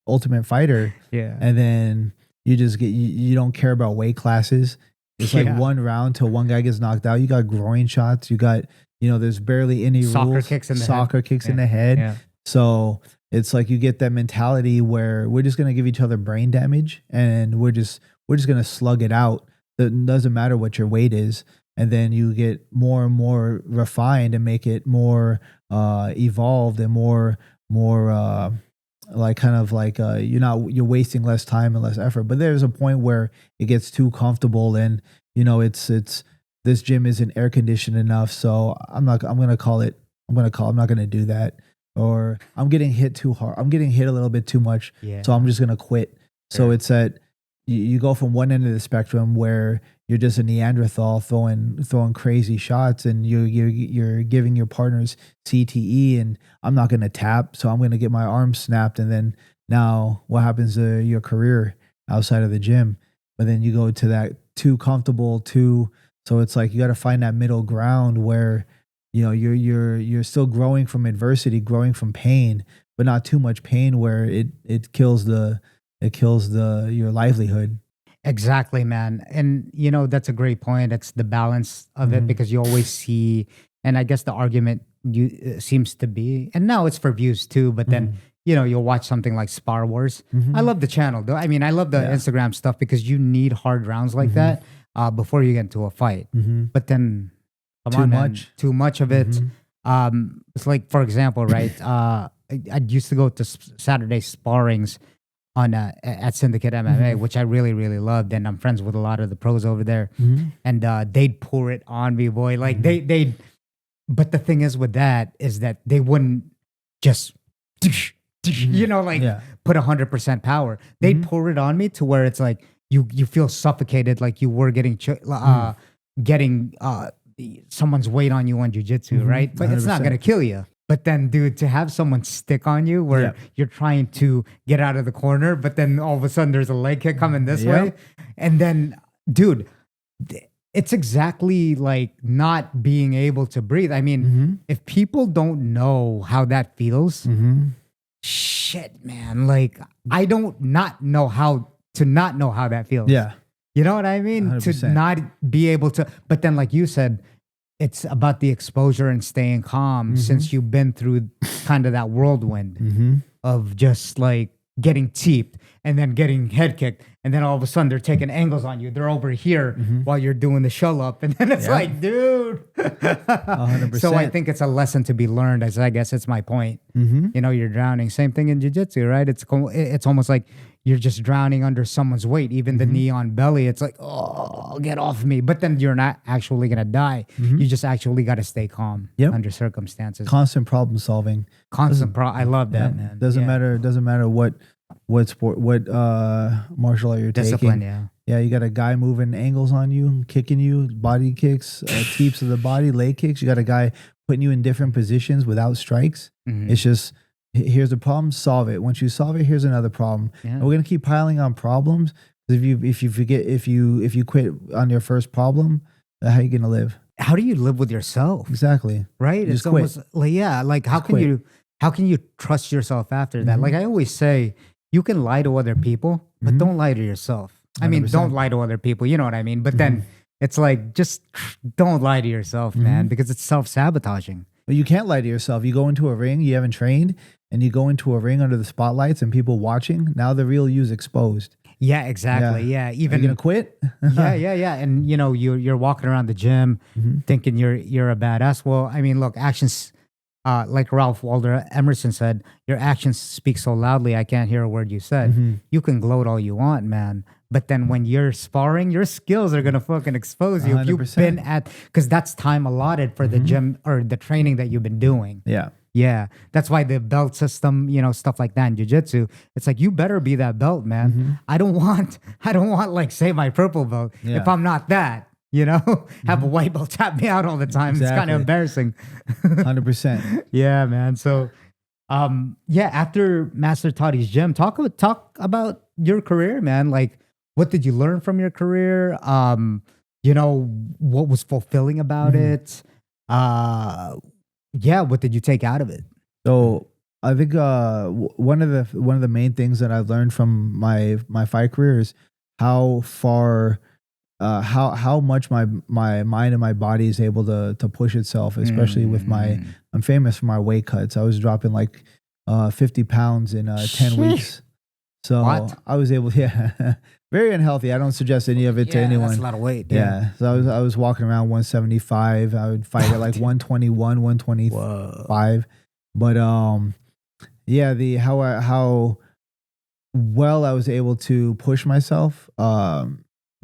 Ultimate Fighter, and then you just get you don't care about weight classes. It's like one round till one guy gets knocked out. You got groin shots. You got there's barely any rules. Kicks in the head. Yeah. So it's like you get that mentality where we're just gonna give each other brain damage, and we're just gonna slug it out. It doesn't matter what your weight is. And then you get more and more refined and make it more evolved and more you're wasting less time and less effort. But there's a point where it gets too comfortable, and it's this gym isn't air conditioned enough, so I'm not going to do that. Or I'm getting hit too hard. I'm getting hit a little bit too much, so I'm just going to quit. Sure. So it's that you go from one end of the spectrum where you're just a Neanderthal throwing crazy shots, and you're giving your partners CTE, and I'm not going to tap, so I'm going to get my arm snapped, and then now what happens to your career outside of the gym? But then you go to that too comfortable, so it's like you got to find that middle ground where you're still growing from adversity, growing from pain, but not too much pain where it kills your livelihood. Exactly, man. And that's a great point. It's the balance of it, because you always see, and I guess the argument seems to be, and now it's for views too, but then you'll watch something like Spar Wars. I love the channel though. I mean, I love the Instagram stuff because you need hard rounds like that before you get into a fight. But then too much of it. It's like, for example, right? I used to go to Saturday sparrings on at Syndicate MMA, which I really, really loved, and I'm friends with a lot of the pros over there, and they'd pour it on me, boy. Like they. But the thing is with that is that they wouldn't just, put 100% power. They'd pour it on me to where it's like you feel suffocated, like you were getting someone's weight on you on jiu-jitsu, right? But 100%. It's not gonna kill you. But then, dude, to have someone stick on you where you're trying to get out of the corner, but then all of a sudden there's a leg kick coming this way. And then, dude, it's exactly like not being able to breathe. I mean, if people don't know how that feels, shit, man. Like, I don't not know how that feels. Yeah. You know what I mean? 100%. To not be able to, but then like you said, it's about the exposure and staying calm since you've been through kind of that whirlwind of just like getting teeped and then getting head kicked. And then all of a sudden they're taking angles on you. They're over here while you're doing the shell up. And then it's like, dude. 100%. So I think it's a lesson to be learned, as I guess it's my point. You're drowning. Same thing in jiu-jitsu, right? It's almost like you're just drowning under someone's weight. Even the knee on belly, it's like, oh, get off me. But then you're not actually going to die. You just actually got to stay calm under circumstances. Constant problem solving. I love that, man. Doesn't matter what sport, what martial art you're Discipline, taking. Yeah, you got a guy moving angles on you, kicking you, body kicks, teeps of the body, leg kicks. You got a guy putting you in different positions without strikes. It's just, here's the problem, solve it. Once you solve it, here's another problem. And we're gonna keep piling on problems. If you quit on your first problem, how are you gonna live? How do you live with yourself? Exactly. Right? Just It's almost like, like how can you trust yourself after that? Like I always say, you can lie to other people, but don't lie to yourself. I mean, 100%. don't lie to other people. You know what I mean? But then it's like, just don't lie to yourself, man, because it's self-sabotaging. But you can't lie to yourself. You go into a ring, you haven't trained, and you go into a ring under the spotlights and people watching. Now the real you's exposed. Yeah, exactly. Yeah. Even are you gonna quit? yeah. And you know, you're walking around the gym thinking you're a badass. Well, I mean, look, actions. Like Ralph Waldo Emerson said, your actions speak so loudly, I can't hear a word you said. You can gloat all you want, man. But then when you're sparring, your skills are going to fucking expose you. 100%. If you've been because that's time allotted for the gym or the training that you've been doing. Yeah. Yeah. That's why the belt system, you know, stuff like that in jiu-jitsu, it's like, you better be that belt, man. I don't want like, say my purple belt if I'm not that. You know, have a white belt tap me out all the time. Exactly. It's kind of embarrassing. 100%. Yeah, man. So, after Master Toddy's gym, talk about your career, man. Like, what did you learn from your career? You know, what was fulfilling about it? What did you take out of it? So I think one of the main things that I've learned from my fight career is how far. How much my mind and my body is able to push itself, especially with I'm famous for my weight cuts. I was dropping like 50 pounds in 10 weeks. So I was able, very unhealthy. I don't suggest any of it to anyone. That's a lot of weight. Yeah. So I was walking around 175. I would fight at like 121, 125. But how well I was able to push myself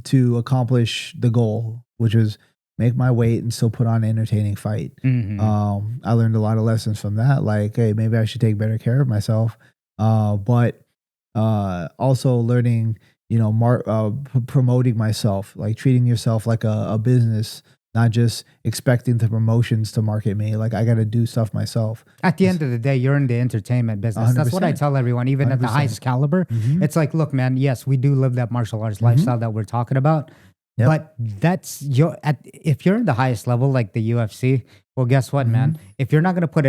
to accomplish the goal, which was make my weight and still put on an entertaining fight. I learned a lot of lessons from that. Like, hey, maybe I should take better care of myself. But also learning, you know, promoting myself, like treating yourself like a business, not just expecting the promotions to market me. Like, I got to do stuff myself. At the end of the day, you're in the entertainment business. 100%. That's what I tell everyone, even 100%. At the highest caliber. It's like, look, man, yes, we do live that martial arts lifestyle that we're talking about. Yep. But that's if you're in the highest level, like the UFC, well, guess what, man? If you're not going to put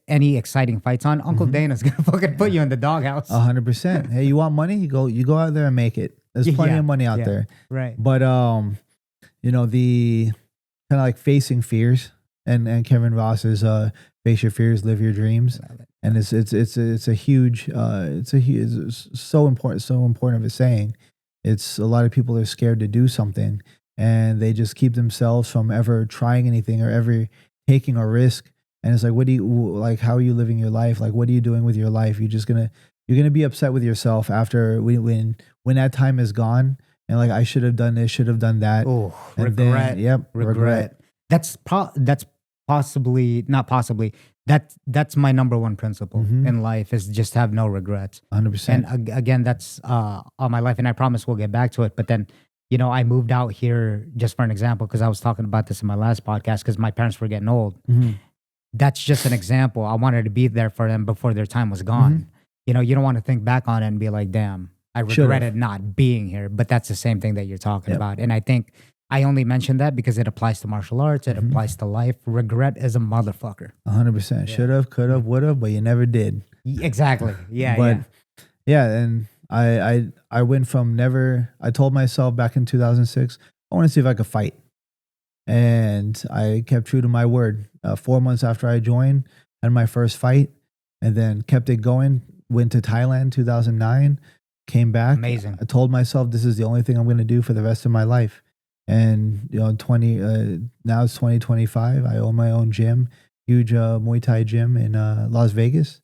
any exciting fights on, Uncle Dana's going to fucking put you in the doghouse. 100%. Hey, you want money? You go out there and make it. There's plenty of money out there. Right. But, you know, the kind of like facing fears, and Kevin Ross's face your fears, live your dreams. And it's a huge, it's so important of a saying. It's a lot of people are scared to do something, and they just keep themselves from ever trying anything or ever taking a risk. And it's like, how are you living your life? Like, what are you doing with your life? You're gonna be upset with yourself after when that time is gone. And like, I should have done this, should have done that. Oh, regret. Then, regret. That's possibly not possibly. That's my number one principle in life, is just have no regrets. 100%. And again, that's all my life, and I promise we'll get back to it. But then, you know, I moved out here just for an example, because I was talking about this in my last podcast, because my parents were getting old. That's just an example. I wanted to be there for them before their time was gone. You know, you don't want to think back on it and be like, damn, I regretted not being here. But that's the same thing that you're talking about. And I think I only mentioned that because it applies to martial arts. It applies to life. Regret is a motherfucker. 100%. Should have, could have, would have, but you never did. Exactly. Yeah. But and I went from never. I told myself back in 2006, I want to see if I could fight, and I kept true to my word. 4 months after I joined, had my first fight, and then kept it going. Went to Thailand 2009, came back. Amazing. I told myself this is the only thing I'm going to do for the rest of my life. And you know, now it's 2025. I own my own gym, huge Muay Thai gym in Las Vegas,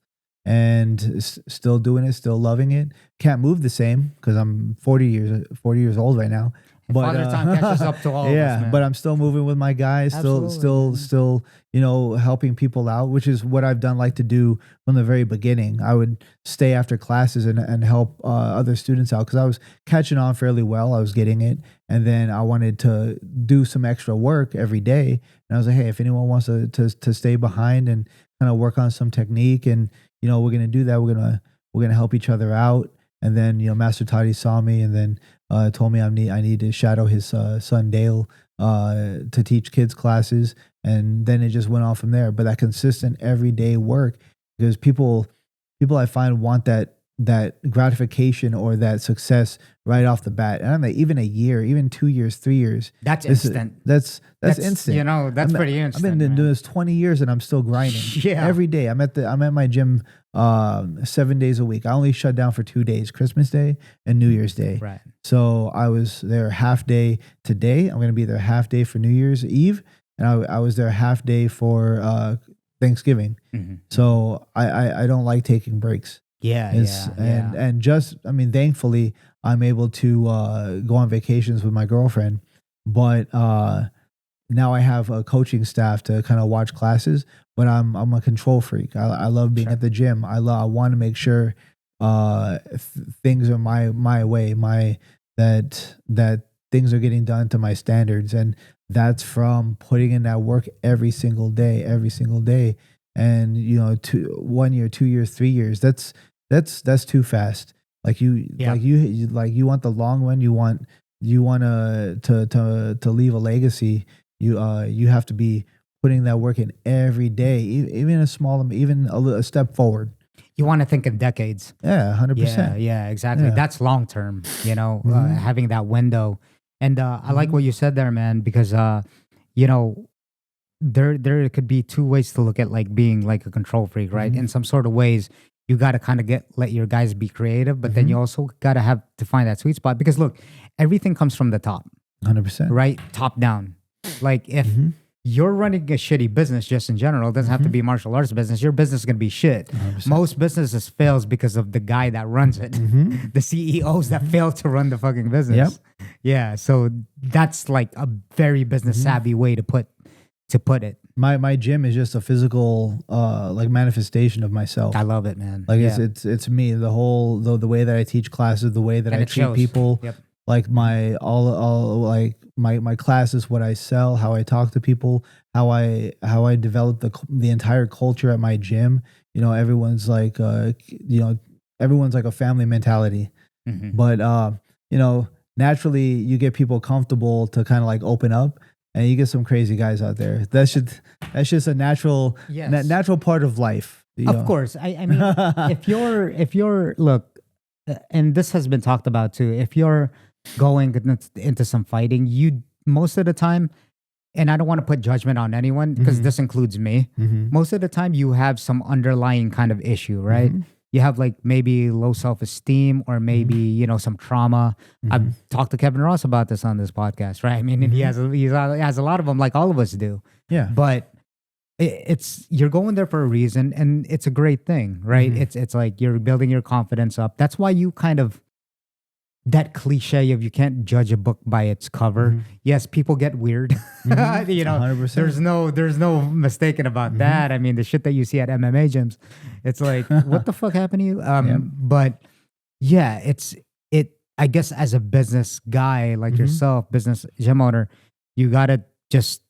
and still doing it, still loving it. Can't move the same because I'm 40 years old right now. But Father time catches up to all of us, yeah, man. but I'm still moving with my guys, Absolutely, still, you know, helping people out, which is what I've done like to do from the very beginning. I would stay after classes and help other students out because I was catching on fairly well. I was getting it, and then I wanted to do some extra work every day. And I was like, hey, if anyone wants to stay behind and kind of work on some technique, and you know, we're gonna do that. We're gonna help each other out. And then, you know, Master Toddy saw me and then told me I need to shadow his son Dale to teach kids classes, and then it just went on from there. But that consistent everyday work, because people I find want that gratification or that success right off the bat. And I'm like, even a year, even 2 years, 3 years, That's instant. That's instant. You know, that's pretty instant. I've been doing this 20 years and I'm still grinding. Yeah. Every day. I'm at my gym 7 days a week. I only shut down for 2 days, Christmas Day and New Year's Day. Right. So I was there half day today. I'm going to be there half day for New Year's Eve. And I was there half day for Thanksgiving. Mm-hmm. So I don't like taking breaks. Yeah, And just, I mean, thankfully I'm able to go on vacations with my girlfriend, but now I have a coaching staff to kind of watch classes, but I'm a control freak. I love being at the gym. I want to make sure things are my way, that things are getting done to my standards. And that's from putting in that work every single day. And, you know, 1 year, 2 years, 3 years, that's too fast. Like you want the long run. You want to leave a legacy. You have to be putting that work in every day, even a step forward. You want to think in decades. Yeah, 100%. Yeah, exactly. Yeah. That's long term, you know, having that window. And I like what you said there, man, because, you know, there could be two ways to look at like being like a control freak, right? In some sort of ways, you got to kind of let your guys be creative, but then you also got to have to find that sweet spot, because look, everything comes from the top, 100%. right? Top down. Like if you're running a shitty business just in general, it doesn't have to be martial arts business. Your business is going to be shit. 100%. Most businesses fails because of the guy that runs it. The CEOs that fail to run the fucking business. Yep. Yeah. So that's like a very business savvy way to put it. My gym is just a physical like manifestation of myself. I love it, man. Like it's me. The whole the way that I teach classes, the way that And I it treat shows. people. Yep. Like my classes, what I sell, how I talk to people, how I develop the entire culture at my gym. You know, everyone's like everyone's like a family mentality. But you know, naturally you get people comfortable to kind of like open up, and you get some crazy guys out there. That's just a natural natural part of life. Of course. I mean, if you're look, and this has been talked about too, if you're going into some fighting, you most of the time, and I don't want to put judgment on anyone because this includes me, most of the time you have some underlying kind of issue, right? You have like maybe low self-esteem, or maybe, you know, some trauma. I've talked to Kevin Ross about this on this podcast, right? I mean, and he has a lot of them, like all of us do. Yeah. But it's you're going there for a reason, and it's a great thing, right? It's like you're building your confidence up. That's why you kind of, that cliche of you can't judge a book by its cover. Yes, people get weird. You know, 100%. there's no mistaking about that. I mean, the shit that you see at MMA gyms, it's like, what the fuck happened to you? But yeah, I guess as a business guy like yourself, business gym owner, you gotta just,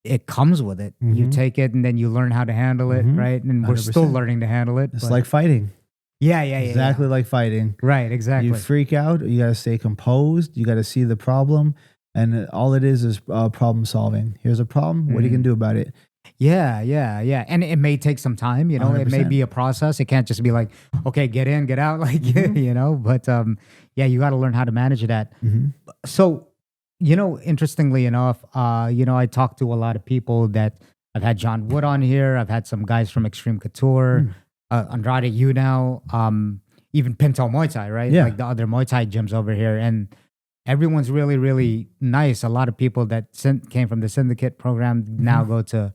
it comes with it. You take it and then you learn how to handle it, right? And we're 100%. still learning to handle it. It's like fighting. Yeah. Exactly like fighting. Right, exactly. You freak out. You got to stay composed. You got to see the problem. And all it is problem solving. Here's a problem. What are you going to do about it? Yeah. And it may take some time, you know, 100%. It may be a process. It can't just be like, okay, get in, get out, like, you know, but yeah, you got to learn how to manage that. So, you know, interestingly enough, you know, I talked to a lot of people that I've had John Wood on here. I've had some guys from Extreme Couture, Andrada, you now, even Pinto Muay Thai, right? Yeah. Like the other Muay Thai gyms over here. And everyone's really, really nice. A lot of people that came from the syndicate program now go to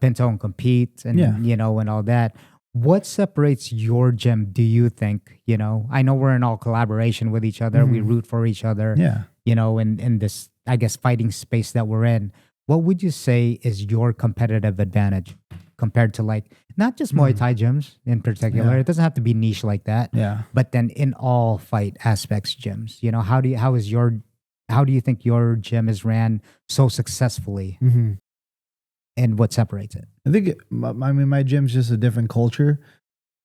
Pinto and compete, and you know, and all that. What separates your gym, do you think? You know, I know we're in all collaboration with each other. We root for each other. Yeah. in this, I guess, fighting space that we're in, what would you say is your competitive advantage compared to like not just Muay Thai gyms in particular? Yeah. It doesn't have to be niche like that. Yeah. But then in all fight aspects gyms, how do you think your gym is ran so successfully, and what separates it? I think my gym's just a different culture.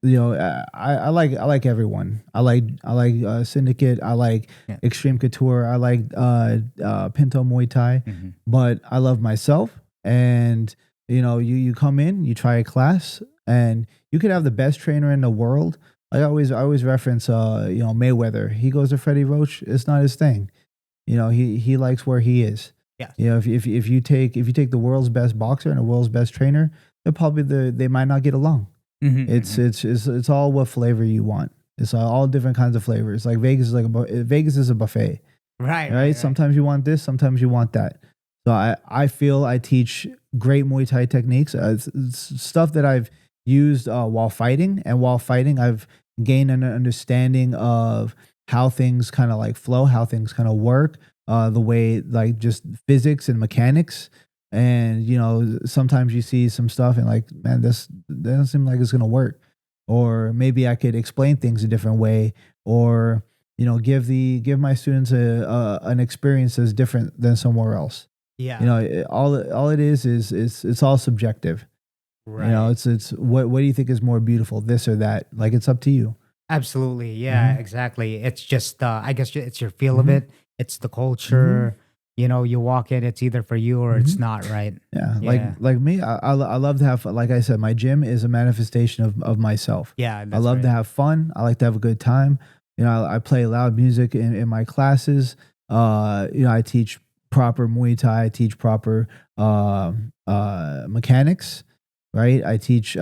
I like everyone. I like Syndicate. I like Extreme Couture. I like Pinto Muay Thai. But I love myself. And you come in, you try a class, and you could have the best trainer in the world. I always reference Mayweather. He goes to Freddie Roach. It's not his thing. He likes where he is. Yeah. If you take the world's best boxer and the world's best trainer, they might not get along. It's all what flavor you want. It's all different kinds of flavors. Like Vegas is a buffet. Right. Sometimes you want this, sometimes you want that. So I feel I teach great Muay Thai techniques. It's stuff that I've used while fighting, and while fighting I've gained an understanding of how things kind of like flow, how things kind of work, the way like just physics and mechanics. And sometimes you see some stuff and like, man, that doesn't seem like it's gonna work. Or maybe I could explain things a different way, or give my students an experience that's different than somewhere else. Yeah. All it is it's all subjective. Right. It's what do you think is more beautiful, this or that? Like, it's up to you. Absolutely. Yeah, exactly. It's just, I guess it's your feel of it. It's the culture. You walk in, it's either for you or it's not, right? Yeah. Like me, I love to have, like I said, my gym is a manifestation of myself. Yeah. I love to have fun. I like to have a good time. I play loud music in my classes. I teach proper Muay Thai. I teach proper mechanics, right? I teach,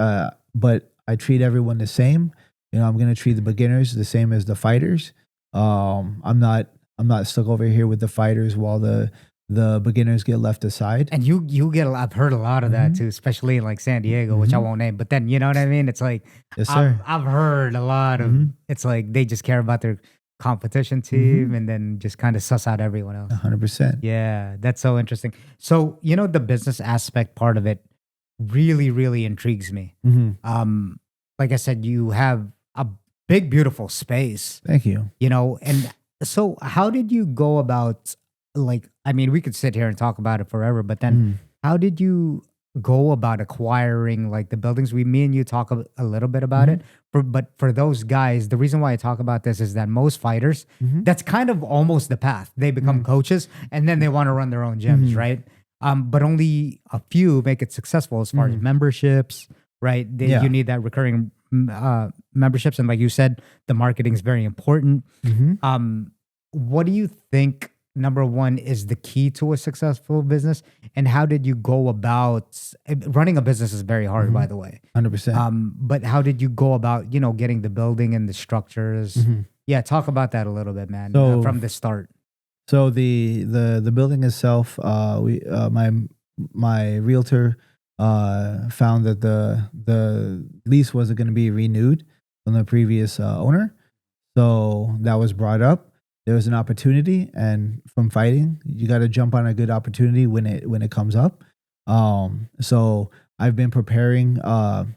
but I treat everyone the same. I'm going to treat the beginners the same as the fighters. I'm not stuck over here with the fighters while the beginners get left aside. And you get I've heard a lot of that too, especially in like San Diego, which I won't name. But then you know what I mean? It's like, Yes, sir. I've heard a lot of, it's like they just care about their competition team and then just kind of suss out everyone else. 100%. Yeah, that's so interesting. So, the business aspect part of it really, really intrigues me. Like I said, you have a big, beautiful space. Thank you. And so how did you go about, like, I mean, we could sit here and talk about it forever, but then how did you go about acquiring like the buildings? Me and you talk a little bit about it, but for those guys, the reason why I talk about this is that most fighters, that's kind of almost the path. They become coaches and then they want to run their own gyms, right? But only a few make it successful as far as memberships, right? You need that recurring memberships, and like you said, the marketing is very important. What do you think, number one, is the key to a successful business, and how did you go about running a business? Is very hard, by the way. 100%. But how did you go about getting the building and the structures? Yeah, talk about that a little bit, man. So, from the start. So the building itself, my realtor found that the lease wasn't going to be renewed from the previous owner. So that was brought up. There was an opportunity, and from fighting, you got to jump on a good opportunity when it comes up. So I've been preparing to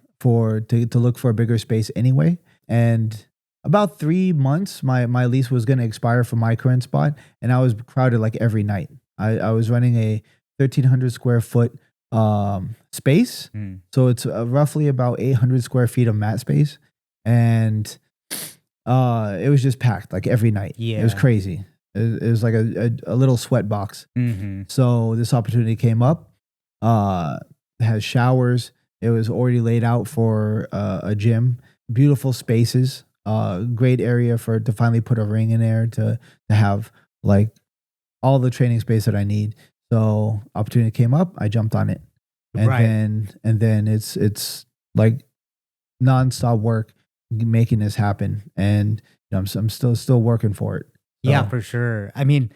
look for a bigger space anyway. And about 3 months, my lease was going to expire from my current spot, and I was crowded like every night. I was running a 1,300 square foot space. So it's roughly about 800 square feet of mat space. And it was just packed like every night. Yeah. It was crazy. It was like a little sweat box. So this opportunity came up. It has showers. It was already laid out for a gym. Beautiful spaces. Great area to finally put a ring in there to have like all the training space that I need. So opportunity came up. I jumped on it. And then it's like nonstop work making this happen, and I'm still working for it. So. Yeah, for sure. I mean,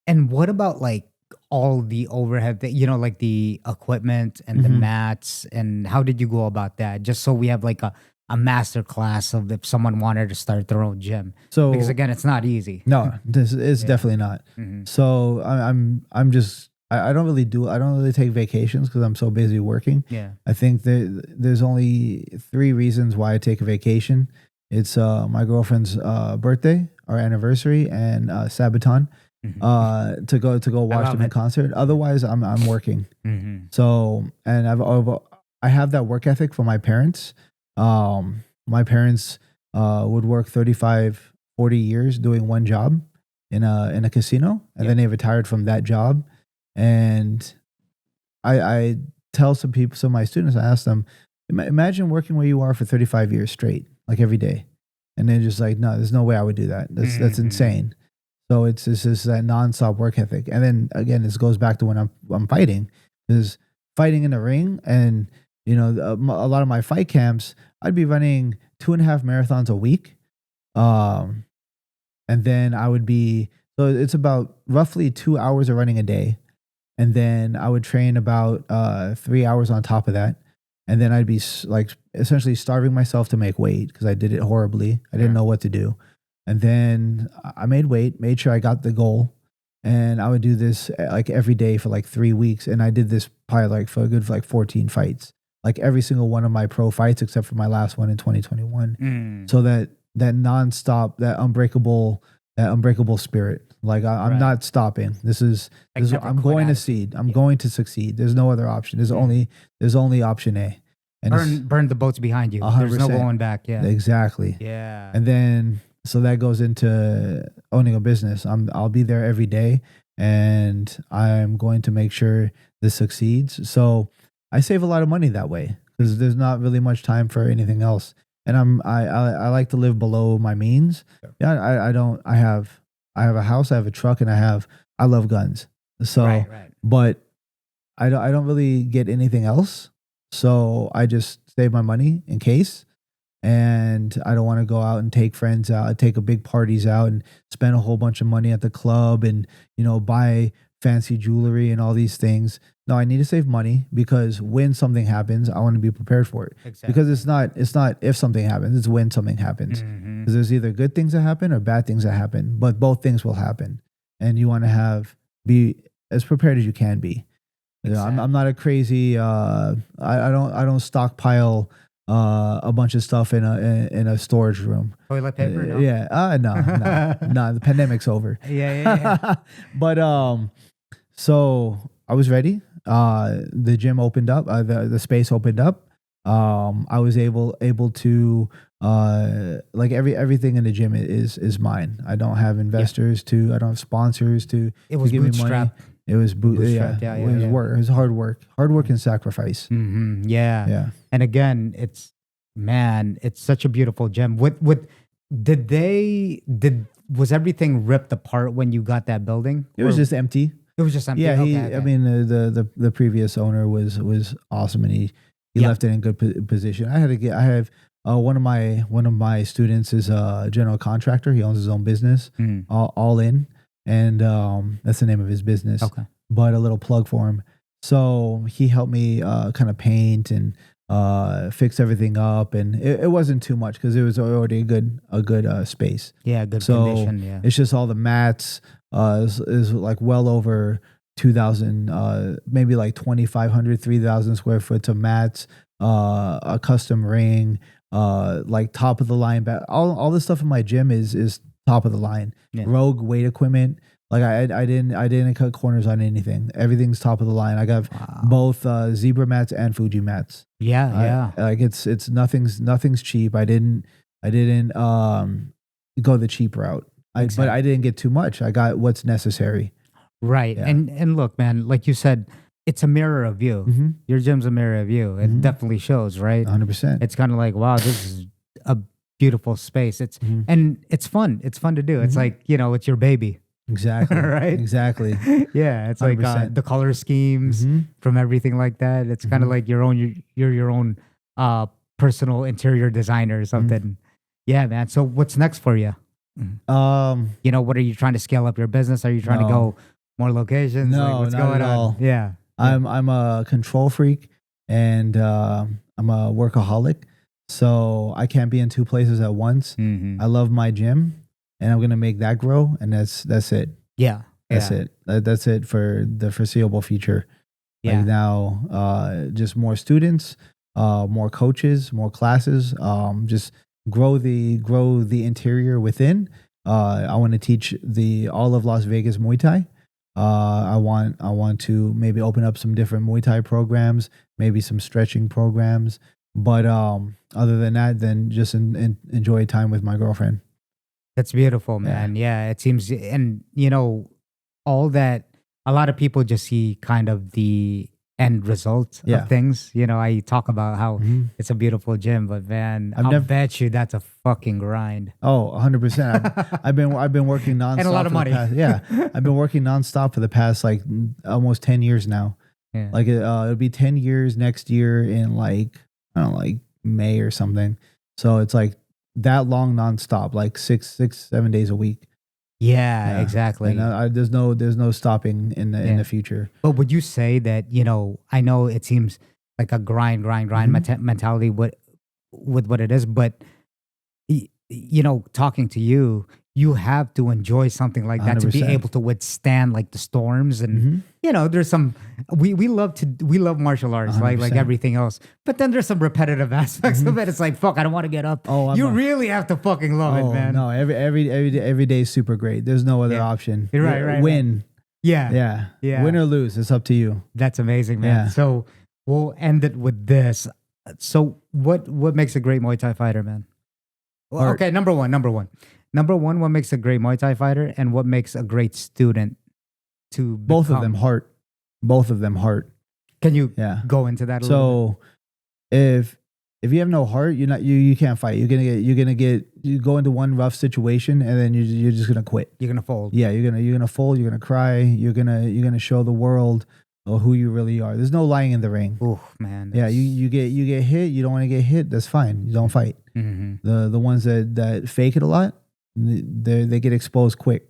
and what about like all the overhead that like the equipment and the mats, and how did you go about that? Just so we have like a master class of if someone wanted to start their own gym? So Because again, it's not easy. no, this is definitely not. So I'm just I don't really take vacations because I'm so busy working. Yeah. I think there's only 3 reasons why I take a vacation. It's my girlfriend's birthday, our anniversary, and Sabaton to go watch them in concert. Otherwise, I'm working. So, and I have that work ethic from my parents. My parents would work 35, 40 years doing one job in a casino, and then they retired from that job. And I tell some of my students, I ask them, imagine working where you are for 35 years straight, like every day. And they're just like, no, there's no way I would do that. That's insane. So it's just that nonstop work ethic. And then again, this goes back to when I'm fighting, because fighting in the ring, and you know, a lot of my fight camps, I'd be running 2.5 marathons a week. And then I would be, so it's about roughly 2 hours of running a day. And then I would train about 3 hours on top of that. And then I'd be like essentially starving myself to make weight because I did it horribly. I didn't know what to do. And then I made weight, made sure I got the goal. And I would do this like every day for like 3 weeks. And I did this probably like for a good 14 fights, like every single one of my pro fights, except for my last one in 2021. So that nonstop, that unbreakable spirit. Like I'm not stopping. This is I'm going to succeed. I'm going to succeed. There's no other option. There's only option A. And burn the boats behind you. 100%. There's no going back. Yeah. Exactly. Yeah. And then so that goes into owning a business. I'll be there every day, and I'm going to make sure this succeeds. So I save a lot of money that way because there's not really much time for anything else. And I like to live below my means. Yeah, I have a house, I have a truck, and I love guns. So, right. But I don't really get anything else. So I just save my money in case. And I don't want to go out and take friends out, take a big parties out and spend a whole bunch of money at the club and, you know, buy fancy jewelry and all these things. No, I need to save money because when something happens, I want to be prepared for it. Exactly. Because it's not if something happens, it's when something happens. Because there's either good things that happen or bad things that happen, but both things will happen. And you want to be as prepared as you can be. You know, I'm not a crazy, I don't stockpile a bunch of stuff in a storage room. Toilet paper? No? Yeah. No. The pandemic's over. Yeah. But so I was ready. The gym opened up. The space opened up. I was able to like everything in the gym is mine. I don't have investors I don't have sponsors to give me money. It was bootstrapped. Yeah. It was work. It was hard work and sacrifice. Yeah. And again, it's such a beautiful gym. Was everything ripped apart when you got that building? It was just empty. It was just empty. Yeah. I mean, the previous owner was awesome, and he left it in good position. I have one of my students is a general contractor. He owns his own business, all in. And that's the name of his business. Okay. But a little plug for him. So he helped me kind of paint and fix everything up, and it wasn't too much because it was already a good space. Yeah, good condition. Yeah, it's just all the mats is like well over 2,000, maybe like 2,500, 3,000 square foot of mats, a custom ring, like top of the line. All the stuff in my gym is top of the line. Yeah. Rogue weight equipment. Like I didn't cut corners on anything. Everything's top of the line. I got both Zebra mats and Fuji mats. Yeah. Like it's nothing's cheap. I didn't go the cheap route. But I didn't get too much. I got what's necessary. Right. Yeah. And look, man, like you said, it's a mirror of you. Mm-hmm. Your gym's a mirror of you. It definitely shows, right? 100%. It's kind of like, wow, this is a beautiful space. It's and it's fun. It's fun to do. It's like, you know, it's your baby. Exactly. Right. Exactly. Yeah. It's 100%. Like the color schemes from everything like that. It's kind of like you're your own personal interior designer or something. Yeah, man. So what's next for you? You know, what are you trying to scale up your business? Are you trying to go more locations? No, like, what's not going at on? all. Yeah. I'm a control freak, and I'm a workaholic. So I can't be in two places at once. I love my gym, and I'm gonna make that grow, and that's it. Yeah. That's it. That's it for the foreseeable future. Yeah. Like now, just more students, more coaches, more classes. Just grow the interior within. I want to teach all of Las Vegas Muay Thai. I want to maybe open up some different Muay Thai programs, maybe some stretching programs. But other than that, then just enjoy time with my girlfriend. That's beautiful, man. Yeah, it seems, and all that. A lot of people just see kind of the end result of things. I talk about how it's a beautiful gym, but man, I'll bet you that's a fucking grind. Oh, 100%. I've been working nonstop and a lot of money. I've been working nonstop for the past like almost 10 years now. Yeah. Like it'll be 10 years next year in like May or something. So it's like that long nonstop, like 7 days a week. Yeah, exactly. And there's no stopping in the future. But would you say that, I know it seems like a grind mentality with what it is, but talking to you, you have to enjoy something like that 100%. To be able to withstand like the storms and there's some we love martial arts 100%. like everything else, but then there's some repetitive aspects of it. It's like, fuck, I don't want to get up. You really have to fucking love it, man. No, every day is super great. There's no other option. You're right. Win. Yeah. Win or lose, it's up to you. That's amazing, man. So we'll end it with this. So what makes a great Muay Thai fighter, man? Well, okay, number one, what makes a great Muay Thai fighter, and what makes a great student to become? Both of them heart. Can you go into that a little bit? If you have no heart, you can't fight. You go into one rough situation, and then you're just gonna quit. You're gonna fold. Yeah, you're gonna fold. You're gonna cry. You're gonna show the world who you really are. There's no lying in the ring. Oh man. Yeah, you get hit. You don't want to get hit. That's fine. You don't fight. The ones that fake it a lot, they get exposed quick.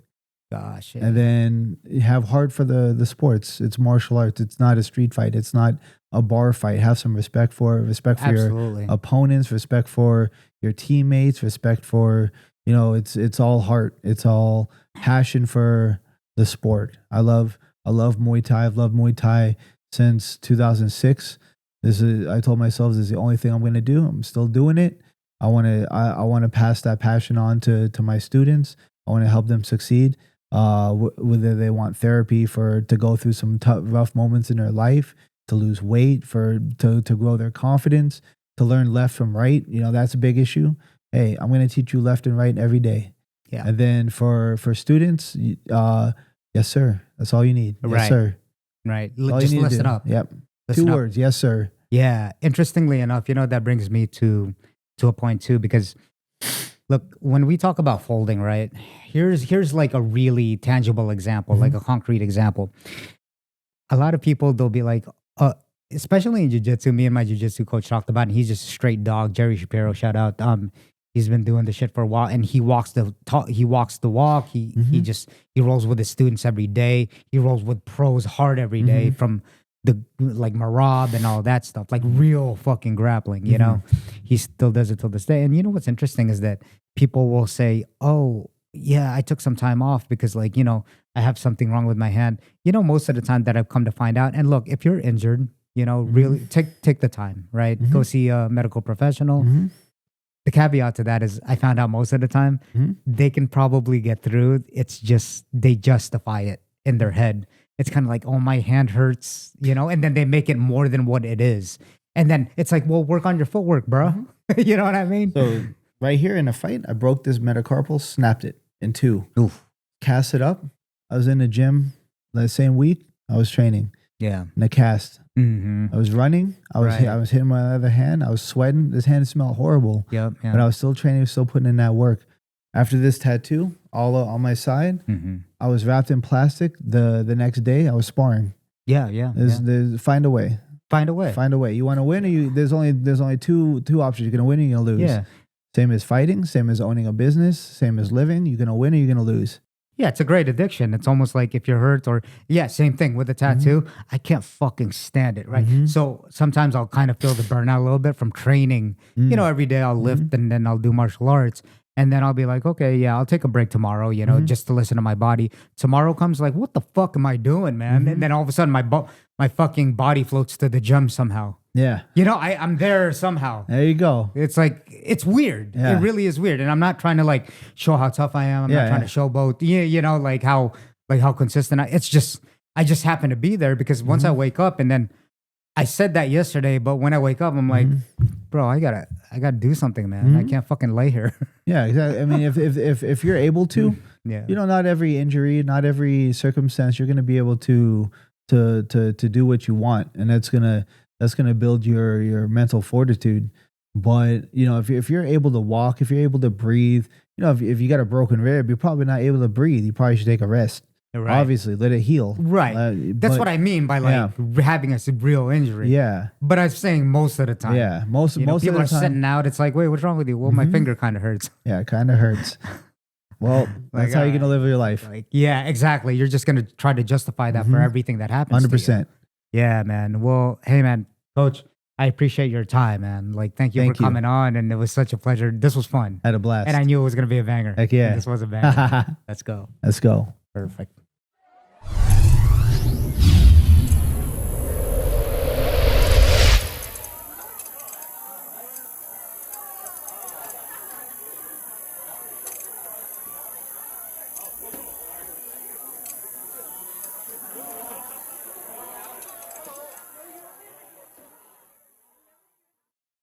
Gosh. Yeah. And then you have heart for the sports. It's martial arts. It's not a street fight. It's not a bar fight. Have some respect for Absolutely. your opponents, respect for your teammates, respect for, it's all heart. It's all passion for the sport. I love Muay Thai. I've loved Muay Thai since 2006. I told myself this is the only thing I'm going to do. I'm still doing it. I want to pass that passion on to my students. I want to help them succeed. Whether they want therapy to go through some tough, rough moments in their life, to lose weight, to grow their confidence, to learn left from right. That's a big issue. Hey, I'm going to teach you left and right every day. Yeah. And then for students, yes, sir. That's all you need. Yes, right. Sir. Right. Just listen up. Yep. Listen 2 words. Yes, sir. Yeah. Interestingly enough, that brings me to a point too, because look, when we talk about folding, right, here's like a really tangible example, like a concrete example. A lot of people, they'll be like, especially in jiu-jitsu, me and my jiu-jitsu coach talked about it, and he's just a straight dog. Jerry Shapiro, shout out. He's been doing the shit for a while, and he walks the walk. He rolls with his students every day. He rolls with pros hard every day, from the like Marab and all that stuff, like real fucking grappling. He still does it till this day. And what's interesting is that people will say, "Oh, yeah, I took some time off because I have something wrong with my hand." Most of the time that I've come to find out. And look, if you're injured, really take the time, right? Go see a medical professional. The caveat to that is I found out most of the time they can probably get through. It's just they justify it in their head. It's kind of like, oh, my hand hurts, and then they make it more than what it is. And then it's like, well, work on your footwork, bro. You know what I mean? So right here in a fight, I broke this metacarpal, snapped it in 2. Oof. Cast it up. I was in the gym that same week. I was training. Yeah. In a cast. I was running. I was hitting my other hand. I was sweating. This hand smelled horrible. Yep. But I was still training, still putting in that work. After this tattoo, all on my side, I was wrapped in plastic. The next day, I was sparring. Yeah. There's find a way. Find a way. You want to win, or there's only two options. You're gonna win or you're gonna lose. Yeah. Same as fighting. Same as owning a business. Same as living. You're gonna win or you're gonna lose. Yeah, it's a great addiction. It's almost like if you're hurt or same thing with the tattoo. I can't fucking stand it, right? So sometimes I'll kind of feel the burnout a little bit from training. You know, every day I'll lift and then I'll do martial arts. And then I'll be like, okay, yeah, I'll take a break tomorrow, you know, just to listen to my body. Tomorrow comes like, what the fuck am I doing, man? And then all of a sudden my fucking body floats to the gym somehow. Yeah. You know, I'm there somehow. There you go. It's like, it's weird. Yeah. It really is weird. And I'm not trying to like show how tough I am. I'm not trying to showboat, you know, like how consistent I just happen to be there because once I wake up and then I said that yesterday, but when I wake up, I'm like, bro, I gotta do something, man. I can't fucking lay here. Yeah, exactly. I mean, if you're able to, Yeah. you know, not every injury, not every circumstance, you're gonna be able to do what you want, and that's gonna build your mental fortitude. But you know, if you're able to walk, if you're able to breathe, you know, if you got a broken rib, you're probably not able to breathe. You probably should take a rest. Right. Obviously, let it heal. Right. That's what I mean by like having a real injury. Yeah. But I'm saying most of the time. Yeah. Most people of the are time. sitting out. It's like, wait, what's wrong with you? Well, my finger kind of hurts. Yeah, it kind of hurts. Well, that's how you're gonna live your life. Like, yeah, exactly. You're just gonna try to justify that for everything that happens. 100%. Yeah, man. Well, hey, man, Coach, I appreciate your time, man. Like, thank you for coming on, and it was such a pleasure. This was fun. I had a blast. And I knew it was gonna be a banger. Heck yeah. And this was a banger. Let's go. Let's go. Perfect.